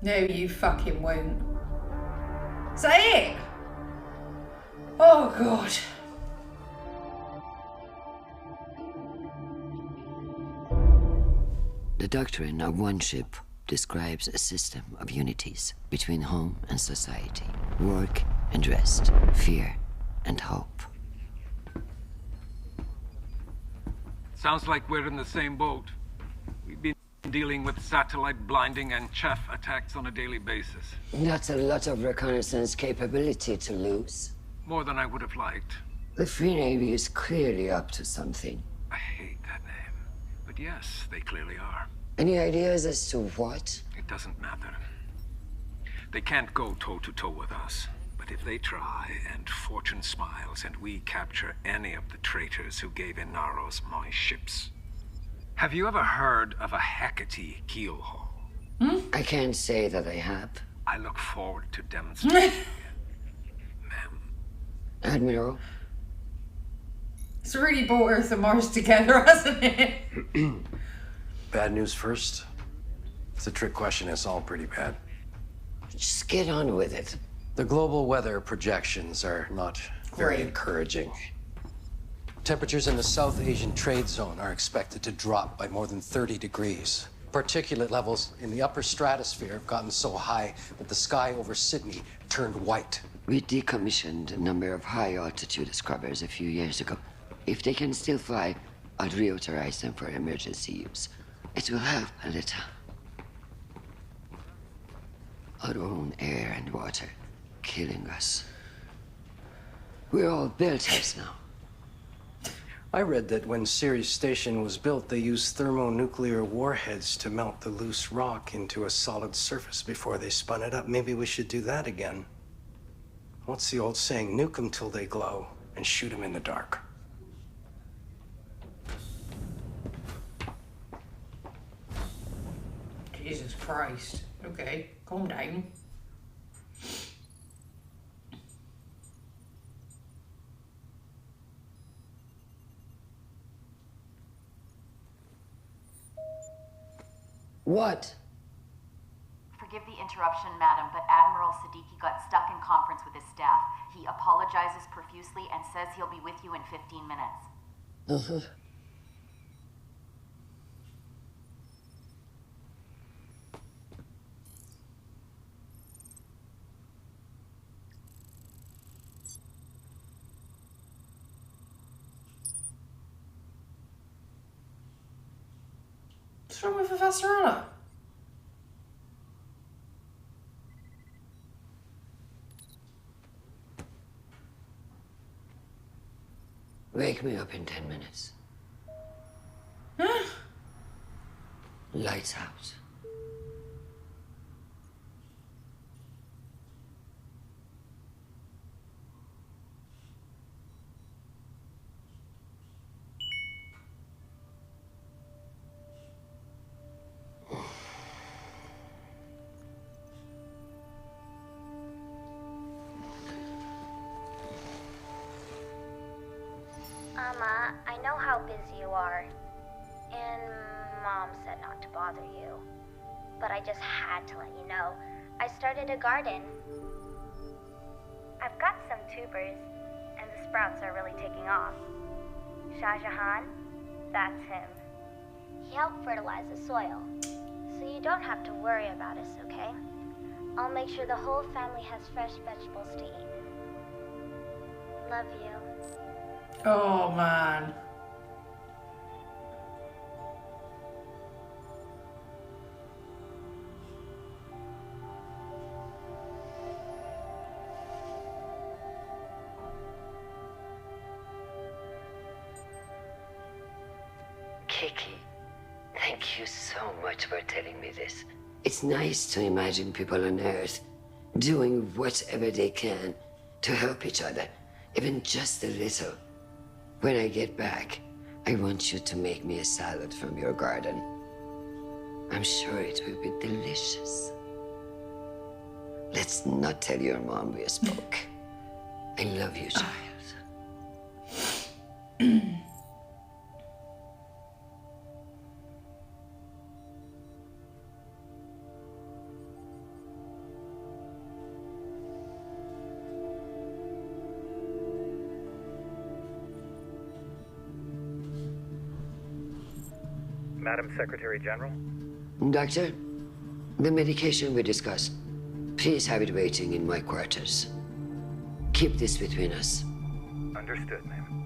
Speaker 1: No, you fucking won't. Is that it? Oh, God.
Speaker 14: The doctrine of one ship describes a system of unities between home and society, work and rest, fear and hope.
Speaker 21: Sounds like we're in the same boat. We've been dealing with satellite blinding and chaff attacks on a daily basis.
Speaker 14: That's a lot of reconnaissance capability to lose.
Speaker 21: More than I would have liked.
Speaker 14: The Free Navy is clearly up to something.
Speaker 21: I hate that name. But yes, they clearly are.
Speaker 14: Any ideas as to what?
Speaker 21: It doesn't matter. They can't go toe-to-toe with us. But if they try, and fortune smiles, and we capture any of the traitors who gave Inaros my ships. Have you ever heard of a Hecate keelhaul?
Speaker 14: I can't say that I have.
Speaker 21: I look forward to demonstrating.
Speaker 14: Admiral?
Speaker 1: It's really brought Earth and Mars together, hasn't it?
Speaker 22: Bad news first. It's a trick question. It's all pretty bad.
Speaker 14: Just get on with it.
Speaker 22: The global weather projections are not very
Speaker 1: Great.
Speaker 22: encouraging. Temperatures in the South Asian trade zone are expected to drop by more than 30 degrees. Particulate levels in the upper stratosphere have gotten so high that the sky over Sydney turned white.
Speaker 14: We decommissioned a number of high-altitude scrubbers a few years ago. If they can still fly, I'd reauthorize them for emergency use. It will help a little. Our own air and water, killing us. We're all built as now.
Speaker 22: I read that when Ceres Station was built, they used thermonuclear warheads to melt the loose rock into a solid surface before they spun it up. Maybe we should do that again. What's the old saying? Nuke them till they glow and shoot them in the dark.
Speaker 1: Jesus Christ. Okay, calm down.
Speaker 14: What?
Speaker 23: Forgive the interruption, madam, but Admiral Siddiqui got stuck in conference with his staff. He apologizes profusely and says he'll be with you in 15 minutes.
Speaker 14: Uh-huh.
Speaker 1: What's wrong with Avasarala?
Speaker 14: Wake me up in 10 minutes. Lights out.
Speaker 24: I know how busy you are, and Mom said not to bother you, but I just had to let you know. I started a garden. I've got some tubers, and the sprouts are really taking off. Shah Jahan, that's him. He helped fertilize the soil, so you don't have to worry about us, okay? I'll make sure the whole family has fresh vegetables to eat. Love you.
Speaker 1: Oh, man.
Speaker 14: Kiki, thank you so much for telling me this. It's nice to imagine people on Earth doing whatever they can to help each other, even just a little. When I get back, I want you to make me a salad from your garden. I'm sure it will be delicious. Let's not tell your mom we spoke. I love you, child.
Speaker 2: Madam Secretary General?
Speaker 14: Doctor, the medication we discussed, please have it waiting in my quarters. Keep this between us.
Speaker 2: Understood, ma'am.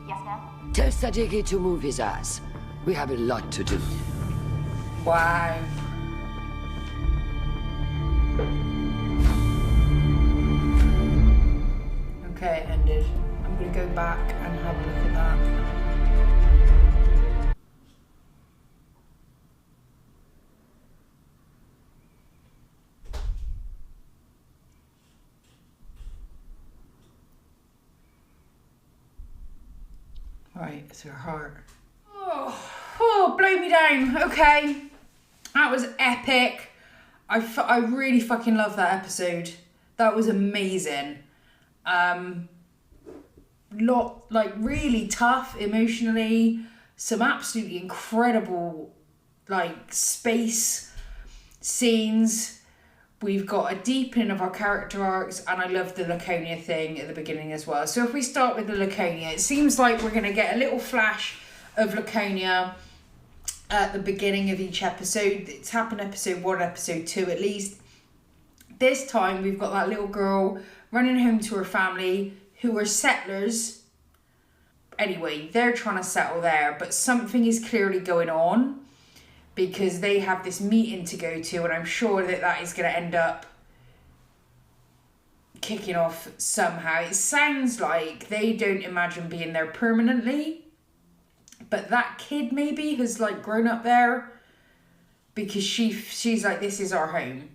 Speaker 23: Yes, ma'am?
Speaker 14: Tell Sadiki to move his ass. We have a lot to do.
Speaker 1: Wow. Okay, it ended. I'm gonna go back and have a look at that. Right, it's her heart. Oh, blow me down. Okay, that was epic. I really fucking love that episode. That was amazing. Really tough emotionally. Some absolutely incredible space scenes. We've got a deepening of our character arcs, and I love the Laconia thing at the beginning as well. So if we start with the Laconia, it seems like we're going to get a little flash of Laconia at the beginning of each episode. It's happened episode 1, episode 2 at least. This time we've got that little girl running home to her family who are settlers. Anyway, they're trying to settle there, but something is clearly going on because they have this meeting to go to, and I'm sure that is going to end up kicking off somehow. It sounds like they don't imagine being there permanently, but that kid maybe has grown up there because she's like, this is our home.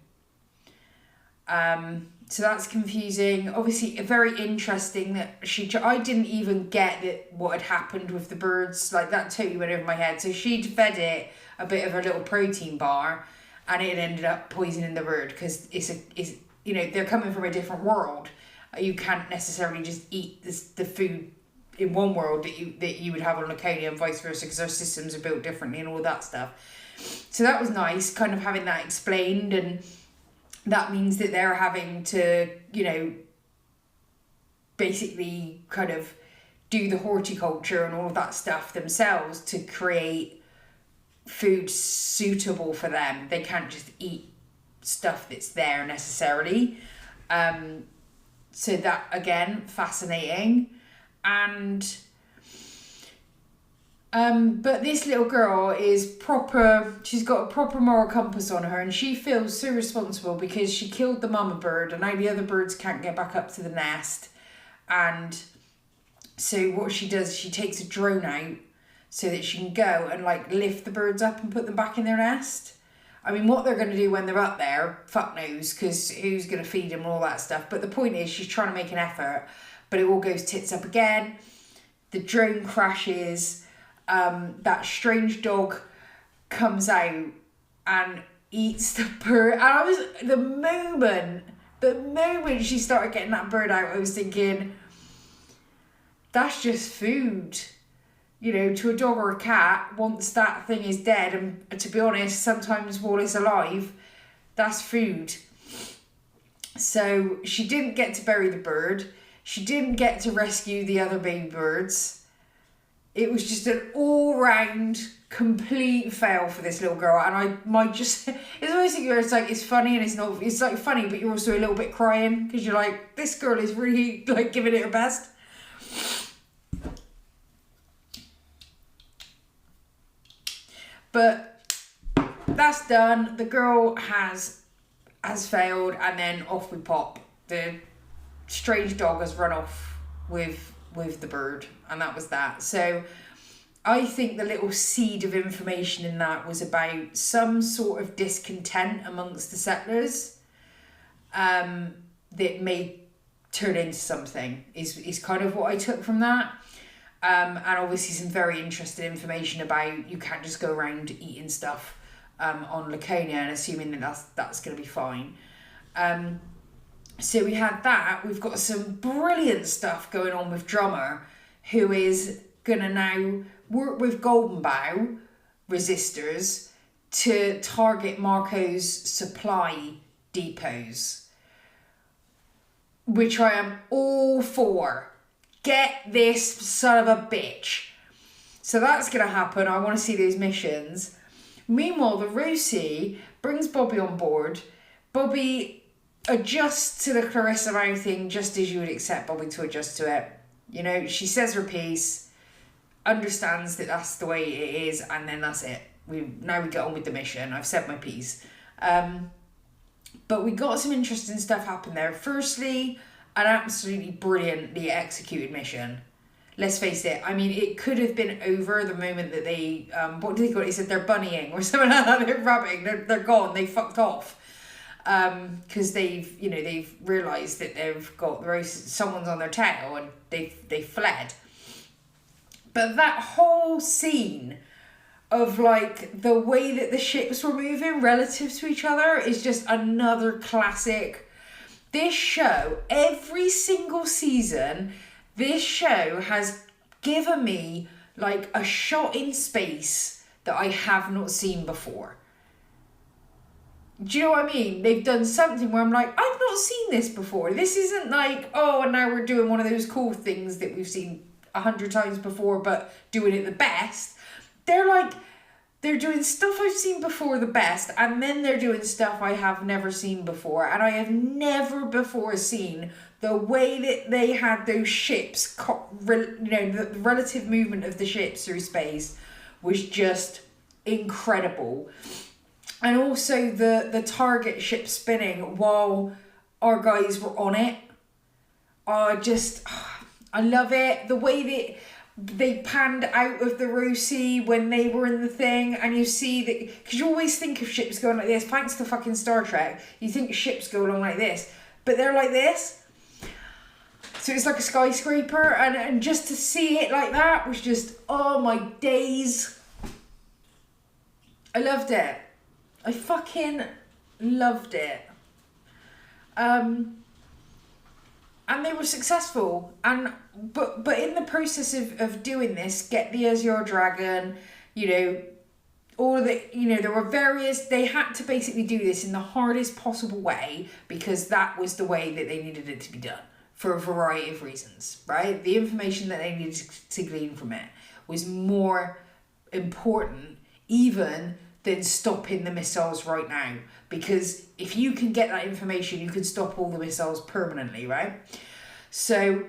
Speaker 1: So that's confusing. Obviously, very interesting that I didn't even get that what had happened with the birds. That totally went over my head. So she'd fed it a bit of a little protein bar, and it ended up poisoning the bird because it's they're coming from a different world. You can't necessarily just eat the food in one world that you would have on Laconia and vice versa, because our systems are built differently and all that stuff. So that was nice, kind of having that explained, and that means that they're having to, basically kind of do the horticulture and all of that stuff themselves to create food suitable for them. They can't just eat stuff that's there necessarily. So that, again, fascinating. And but this little girl is proper, she's got a proper moral compass on her, and she feels so responsible because she killed the mama bird and now the other birds can't get back up to the nest. And so what she does, she takes a drone out so that she can go and lift the birds up and put them back in their nest. I mean, what they're going to do when they're up there, fuck knows, because who's going to feed them and all that stuff. But the point is, she's trying to make an effort, but it all goes tits up again. The drone crashes. That strange dog comes out and eats the bird. And I was, the moment she started getting that bird out, I was thinking, that's just food. To a dog or a cat, once that thing is dead, and to be honest, sometimes while it's alive, that's food. So she didn't get to bury the bird. She didn't get to rescue the other baby birds. It was just an all-round complete fail for this little girl, and I might just, it's always where it's it's funny and it's not, it's funny, but you're also a little bit crying because you're like, this girl is really giving it her best. But that's done. The girl has failed, and then off we pop. The strange dog has run off with with the bird, and that was that. So I think the little seed of information in that was about some sort of discontent amongst the settlers that may turn into something, is kind of what I took from that. And obviously some very interesting information about you can't just go around eating stuff on Laconia and assuming that that's going to be fine. So we had that. We've got some brilliant stuff going on with Drummer, who is going to now work with Golden Bough resistors to target Marco's supply depots, which I am all for. Get this son of a bitch. So that's going to happen. I want to see those missions. Meanwhile, the Rosie brings Bobby on board. Bobby adjusts to the Clarissa Bow thing just as you would expect Bobby to adjust to it. You know, she says her piece, understands that that's the way it is, and then that's it. Now we get on with the mission. I've said my piece. But we got some interesting stuff happen there. Firstly, an absolutely brilliantly executed mission. Let's face it, I mean, it could have been over the moment that they, what did they call it? He said they're bunnying or something like that. They're rabbiting, they're gone, they fucked off. Because they've realised that they've got someone's on their tail and they fled. But that whole scene of like the way that the ships were moving relative to each other is just another classic. This show, every single season, this show has given me like a shot in space that I have not seen before. Do you know what I mean? They've done something where I'm like, I've not seen this before. This isn't like, oh, and now we're doing one of those cool things that we've seen 100 times before, but doing it the best. They're doing stuff I've seen before the best, and then they're doing stuff I have never seen before. And I have never before seen the way that they had those ships, the relative movement of the ships through space was just incredible. And also the target ship spinning while our guys were on it. I love it. The way that they panned out of the Rosie when they were in the thing, and you see that, because you always think of ships going like this, thanks to fucking Star Trek, you think ships go along like this, but they're like this. So it's like a skyscraper, and just to see it like that was just, oh my days. I loved it. I fucking loved it. And they were successful, but in the process of doing this, get the Azure Dragon, all of the, there were various, they had to basically do this in the hardest possible way because that was the way that they needed it to be done for a variety of reasons, right? The information that they needed to glean from it was more important even than stopping the missiles right now. Because if you can get that information, you can stop all the missiles permanently, right? So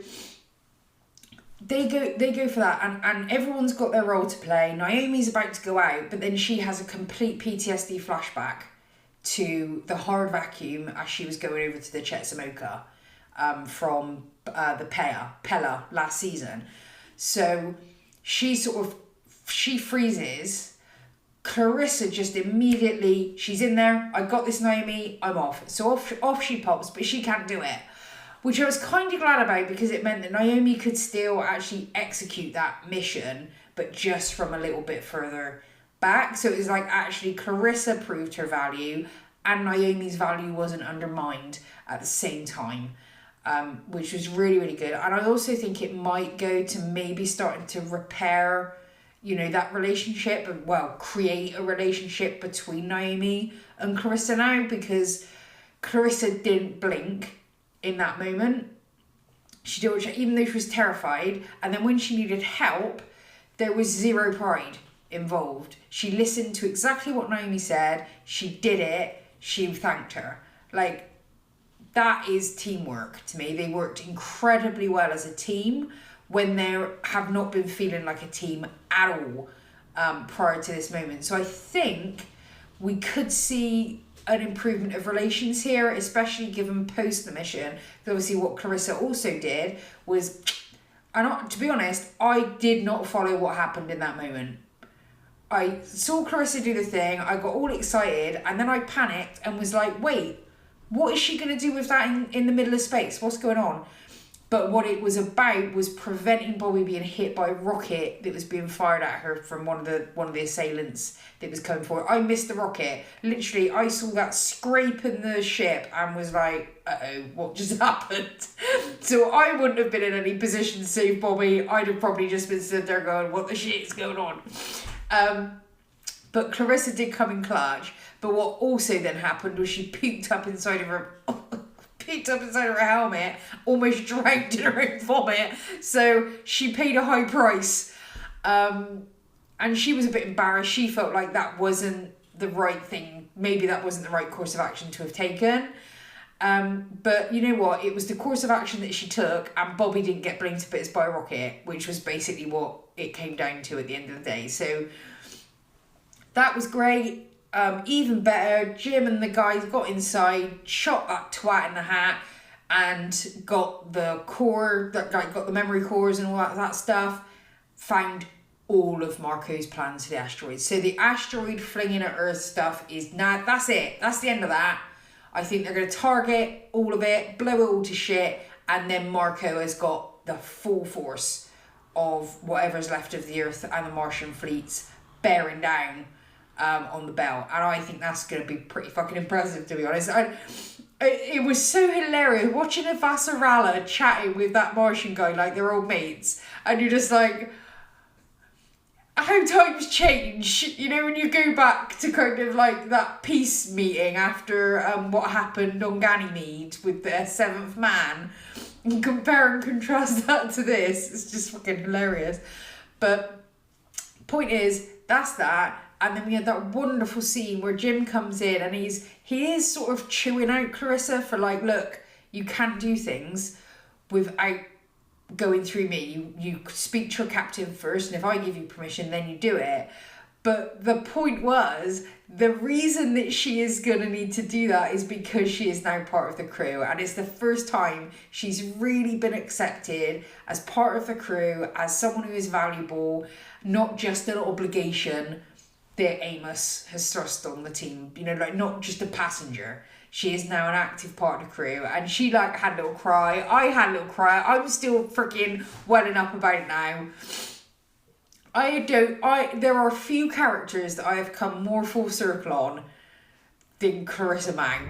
Speaker 1: they go for that, and everyone's got their role to play. Naomi's about to go out, but then she has a complete PTSD flashback to the hard vacuum as she was going over to the Chetsamoka from the Pella last season. So she freezes. Clarissa just immediately, she's in there, I got this, Naomi, I'm off. So off she pops, but she can't do it. Which I was kind of glad about because it meant that Naomi could still actually execute that mission, but just from a little bit further back. So it was like actually Clarissa proved her value and Naomi's value wasn't undermined at the same time, which was really, really good. And I also think it might go to maybe starting to repair that relationship, and create a relationship between Naomi and Clarissa now, because Clarissa didn't blink in that moment. She did, even though she was terrified, and then when she needed help, there was zero pride involved. She listened to exactly what Naomi said, she did it, she thanked her. Like, that is teamwork to me. They worked incredibly well as a team when they have not been feeling like a team at all prior to this moment. So I think we could see an improvement of relations here, especially given post the mission. Obviously what Clarissa also did was And to be honest, I did not follow what happened in that moment. I saw Clarissa do the thing, I got all excited, and then I panicked and was like, wait, what is she going to do with that in the middle of space? What's going on? But what it was about was preventing Bobby being hit by a rocket that was being fired at her from one of the assailants that was coming forward. I missed the rocket. Literally, I saw that scrape in the ship and was like, uh-oh, what just happened? So I wouldn't have been in any position to save Bobby. I'd have probably just been sitting there going, what the shit is going on? But Clarissa did come in clutch. But what also then happened was she puked up inside of her helmet, almost drowned in her own vomit. So she paid a high price. And she was a bit embarrassed. She felt like that wasn't the right thing. Maybe that wasn't the right course of action to have taken. But you know what? It was the course of action that she took, and Bobby didn't get blown to bits by a rocket, which was basically what it came down to at the end of the day. So that was great. Even better, Jim and the guys got inside, shot that twat in the hat, and got the core, got the memory cores and all that stuff. Found all of Marco's plans for the asteroid. So the asteroid flinging at Earth stuff is now, that's it. That's the end of that. I think they're going to target all of it, blow it all to shit, and then Marco has got the full force of whatever's left of the Earth and the Martian fleets bearing down on the belt. And I think that's going to be pretty fucking impressive, to be honest. It was so hilarious watching Avasarala chatting with that Martian guy like they're old mates, and you're just like, how times change, you know, when you go back to kind of like that peace meeting after what happened on Ganymede with the Seventh Man, and compare and contrast that to this. It's just fucking hilarious. But point is, that's that. And then we had that wonderful scene where Jim comes in and he is sort of chewing out Clarissa for like, look, you can't do things without going through me. You speak to your captain first, and if I give you permission, then you do it. But the point was, the reason that she is going to need to do that is because she is now part of the crew, and it's the first time she's really been accepted as part of the crew, as someone who is valuable, not just an obligation that Amos has thrust on the team, you know, like not just a passenger. She is now an active part of the crew, and she like had a little cry. I had a little cry. I'm still freaking welling up about it now. There are a few characters that I have come more full circle on than Clarissa Mang.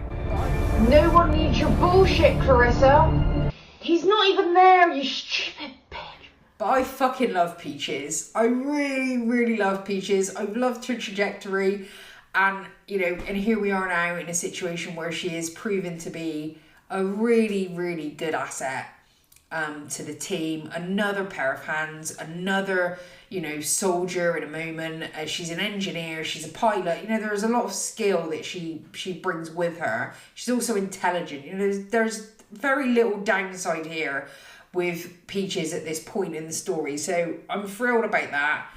Speaker 1: No one needs your bullshit, Clarissa. He's not even there, you stupid bitch. But I fucking love Peaches. I really, really love Peaches. I've loved her trajectory. And, you know, and here we are now in a situation where she is proven to be a really, really good asset to the team. Another pair of hands, another, you know, soldier in a moment. She's an engineer, she's a pilot. You know, there's a lot of skill that she brings with her. She's also intelligent. You know, there's very little downside here with Peaches at this point in the story. So I'm thrilled about that.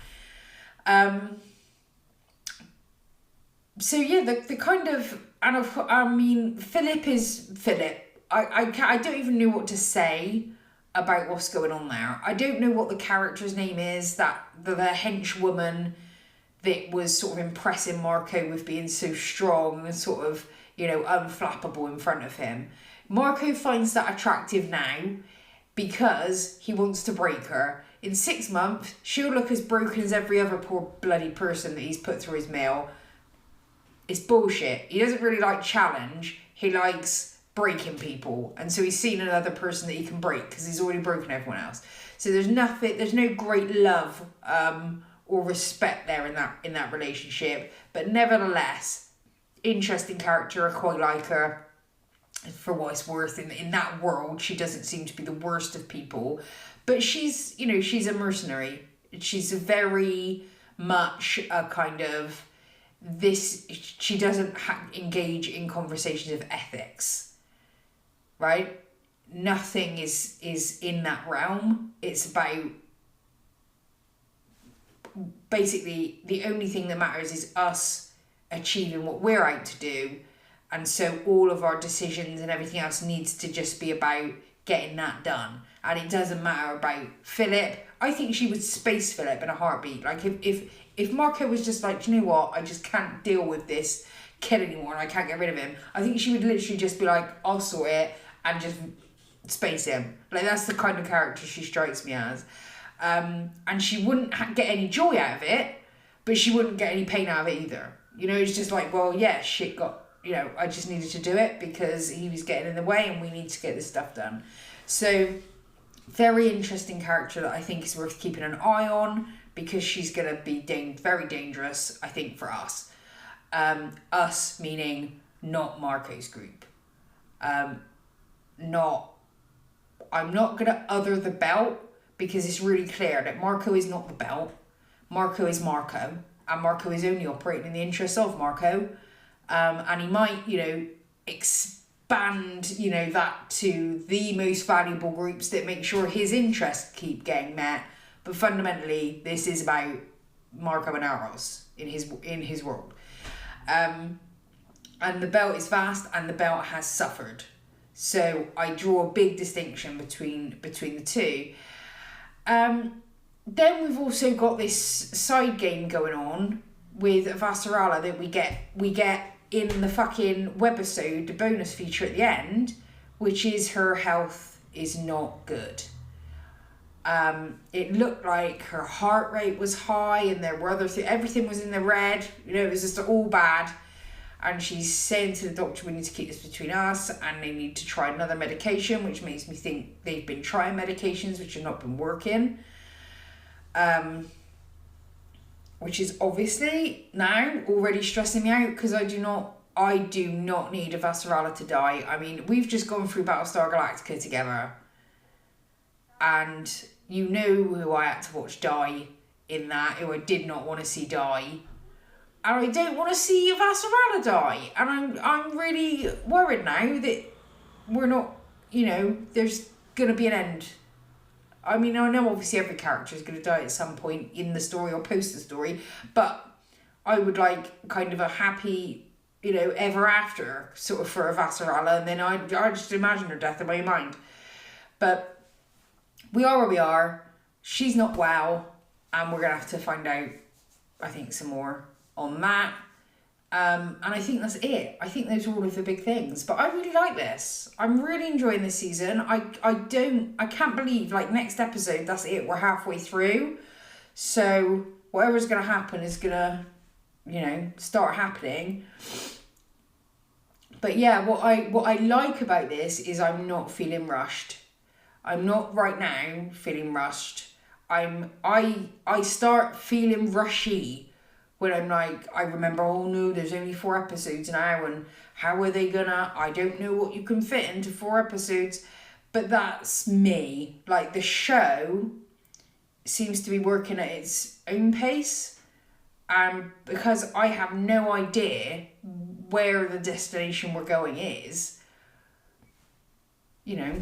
Speaker 1: So yeah, the kind of, and I mean, Philip is Philip. I don't even know what to say about what's going on there. I don't know what the character's name is, that the henchwoman that was sort of impressing Marco with being so strong and sort of, you know, unflappable in front of him. Marco finds that attractive now because he wants to break her. In 6 months, she'll look as broken as every other poor bloody person that he's put through his mill. It's bullshit. He doesn't really like challenge. He likes breaking people. And so he's seen another person that he can break because he's already broken everyone else. So there's no great love or respect there in that relationship. But nevertheless, interesting character. I quite like her for what it's worth. In that world, she doesn't seem to be the worst of people. But she's, you know, she's a mercenary. She's very much a kind of... she doesn't engage in conversations of ethics, right? Nothing is in that realm. It's about, basically, the only thing that matters is us achieving what we're out to do, and so all of our decisions and everything else needs to just be about getting that done. And it doesn't matter about Philip. I think she would space Philip in a heartbeat. Like, if Marco was just like, do you know what, I just can't deal with this kid anymore and I can't get rid of him, I think she would literally just be like, I'll sort it, and just space him. Like, that's the kind of character she strikes me as. And she wouldn't get any joy out of it, but she wouldn't get any pain out of it either. You know, it's just like, well, yeah, shit got, you know, I just needed to do it because he was getting in the way and we need to get this stuff done. So, very interesting character that I think is worth keeping an eye on, because she's going to be very dangerous, I think, for us. Us meaning not Marco's group. I'm not going to other the belt, because it's really clear that Marco is not the belt. Marco is Marco, and Marco is only operating in the interests of Marco. And he might, you know, expand, you know, that to the most valuable groups that make sure his interests keep getting met. But fundamentally, this is about Marco and Inaros in his world. And the belt is vast, and the belt has suffered. So I draw a big distinction between the two. Then we've also got this side game going on with Avasarala that we get in the fucking webisode, the bonus feature at the end, which is her health is not good. It looked like her heart rate was high, and there were other things, everything was in the red, you know, it was just all bad. And she's saying to the doctor, we need to keep this between us, and they need to try another medication, which makes me think they've been trying medications which have not been working. Which is obviously now already stressing me out, because I do not need Avasarala to die. I mean, we've just gone through Battlestar Galactica together, and you know who I had to watch die in that, who I did not want to see die. And I don't want to see Avasarala die. And I'm really worried now that we're not, you know, there's going to be an end. I mean, I know obviously every character is going to die at some point in the story or post the story, but I would like kind of a happy, you know, ever after sort of for Avasarala, and then I just imagine her death in my mind. But we are where we are. She's not well, and we're going to have to find out, I think, some more on that. And I think that's it. I think those are all of the big things. But I really like this. I'm really enjoying this season. I can't believe, like, next episode, that's it. We're halfway through. So whatever's going to happen is going to, you know, start happening. But yeah, what I like about this is I'm not feeling rushed. I'm not right now feeling rushed. I start feeling rushy when I'm like, I remember, oh no, there's only 4 episodes now, and how are they gonna, I don't know what you can fit into 4 episodes. But that's me. Like, the show seems to be working at its own pace, and because I have no idea where the destination we're going is, you know,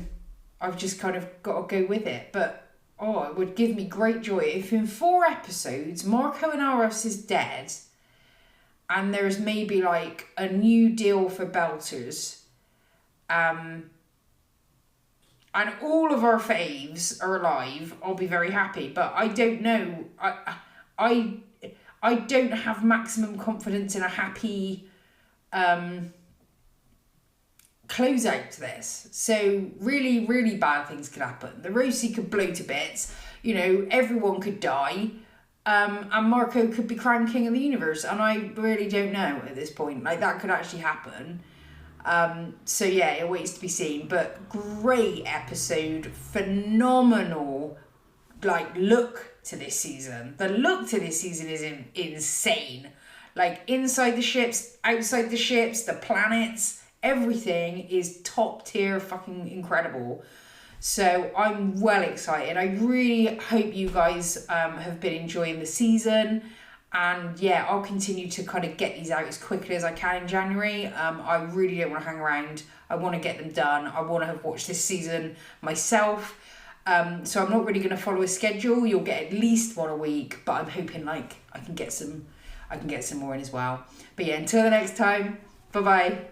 Speaker 1: I've just kind of got to go with it. But oh, it would give me great joy if in 4 episodes Marco Inaros is dead, and there's maybe like a new deal for Belters, and all of our faves are alive. I'll be very happy. But I don't know. I don't have maximum confidence in a happy close out to this. So really, really bad things could happen. The Rosie could blow to bits. You know, everyone could die. And Marco could be crowned king of the universe. And I really don't know at this point. Like, that could actually happen. So yeah, it waits to be seen. But great episode. Phenomenal, like, look to this season. The look to this season is insane. Like, inside the ships, outside the ships, the planets, everything is top tier fucking incredible. So I'm well excited. I really hope you guys have been enjoying the season. And yeah, I'll continue to kind of get these out as quickly as I can in January. I really don't want to hang around. I want to get them done. I want to have watched this season myself. So I'm not really going to follow a schedule. You'll get at least 1 a week, but I'm hoping like I can get some more in as well. But yeah, until the next time, bye bye.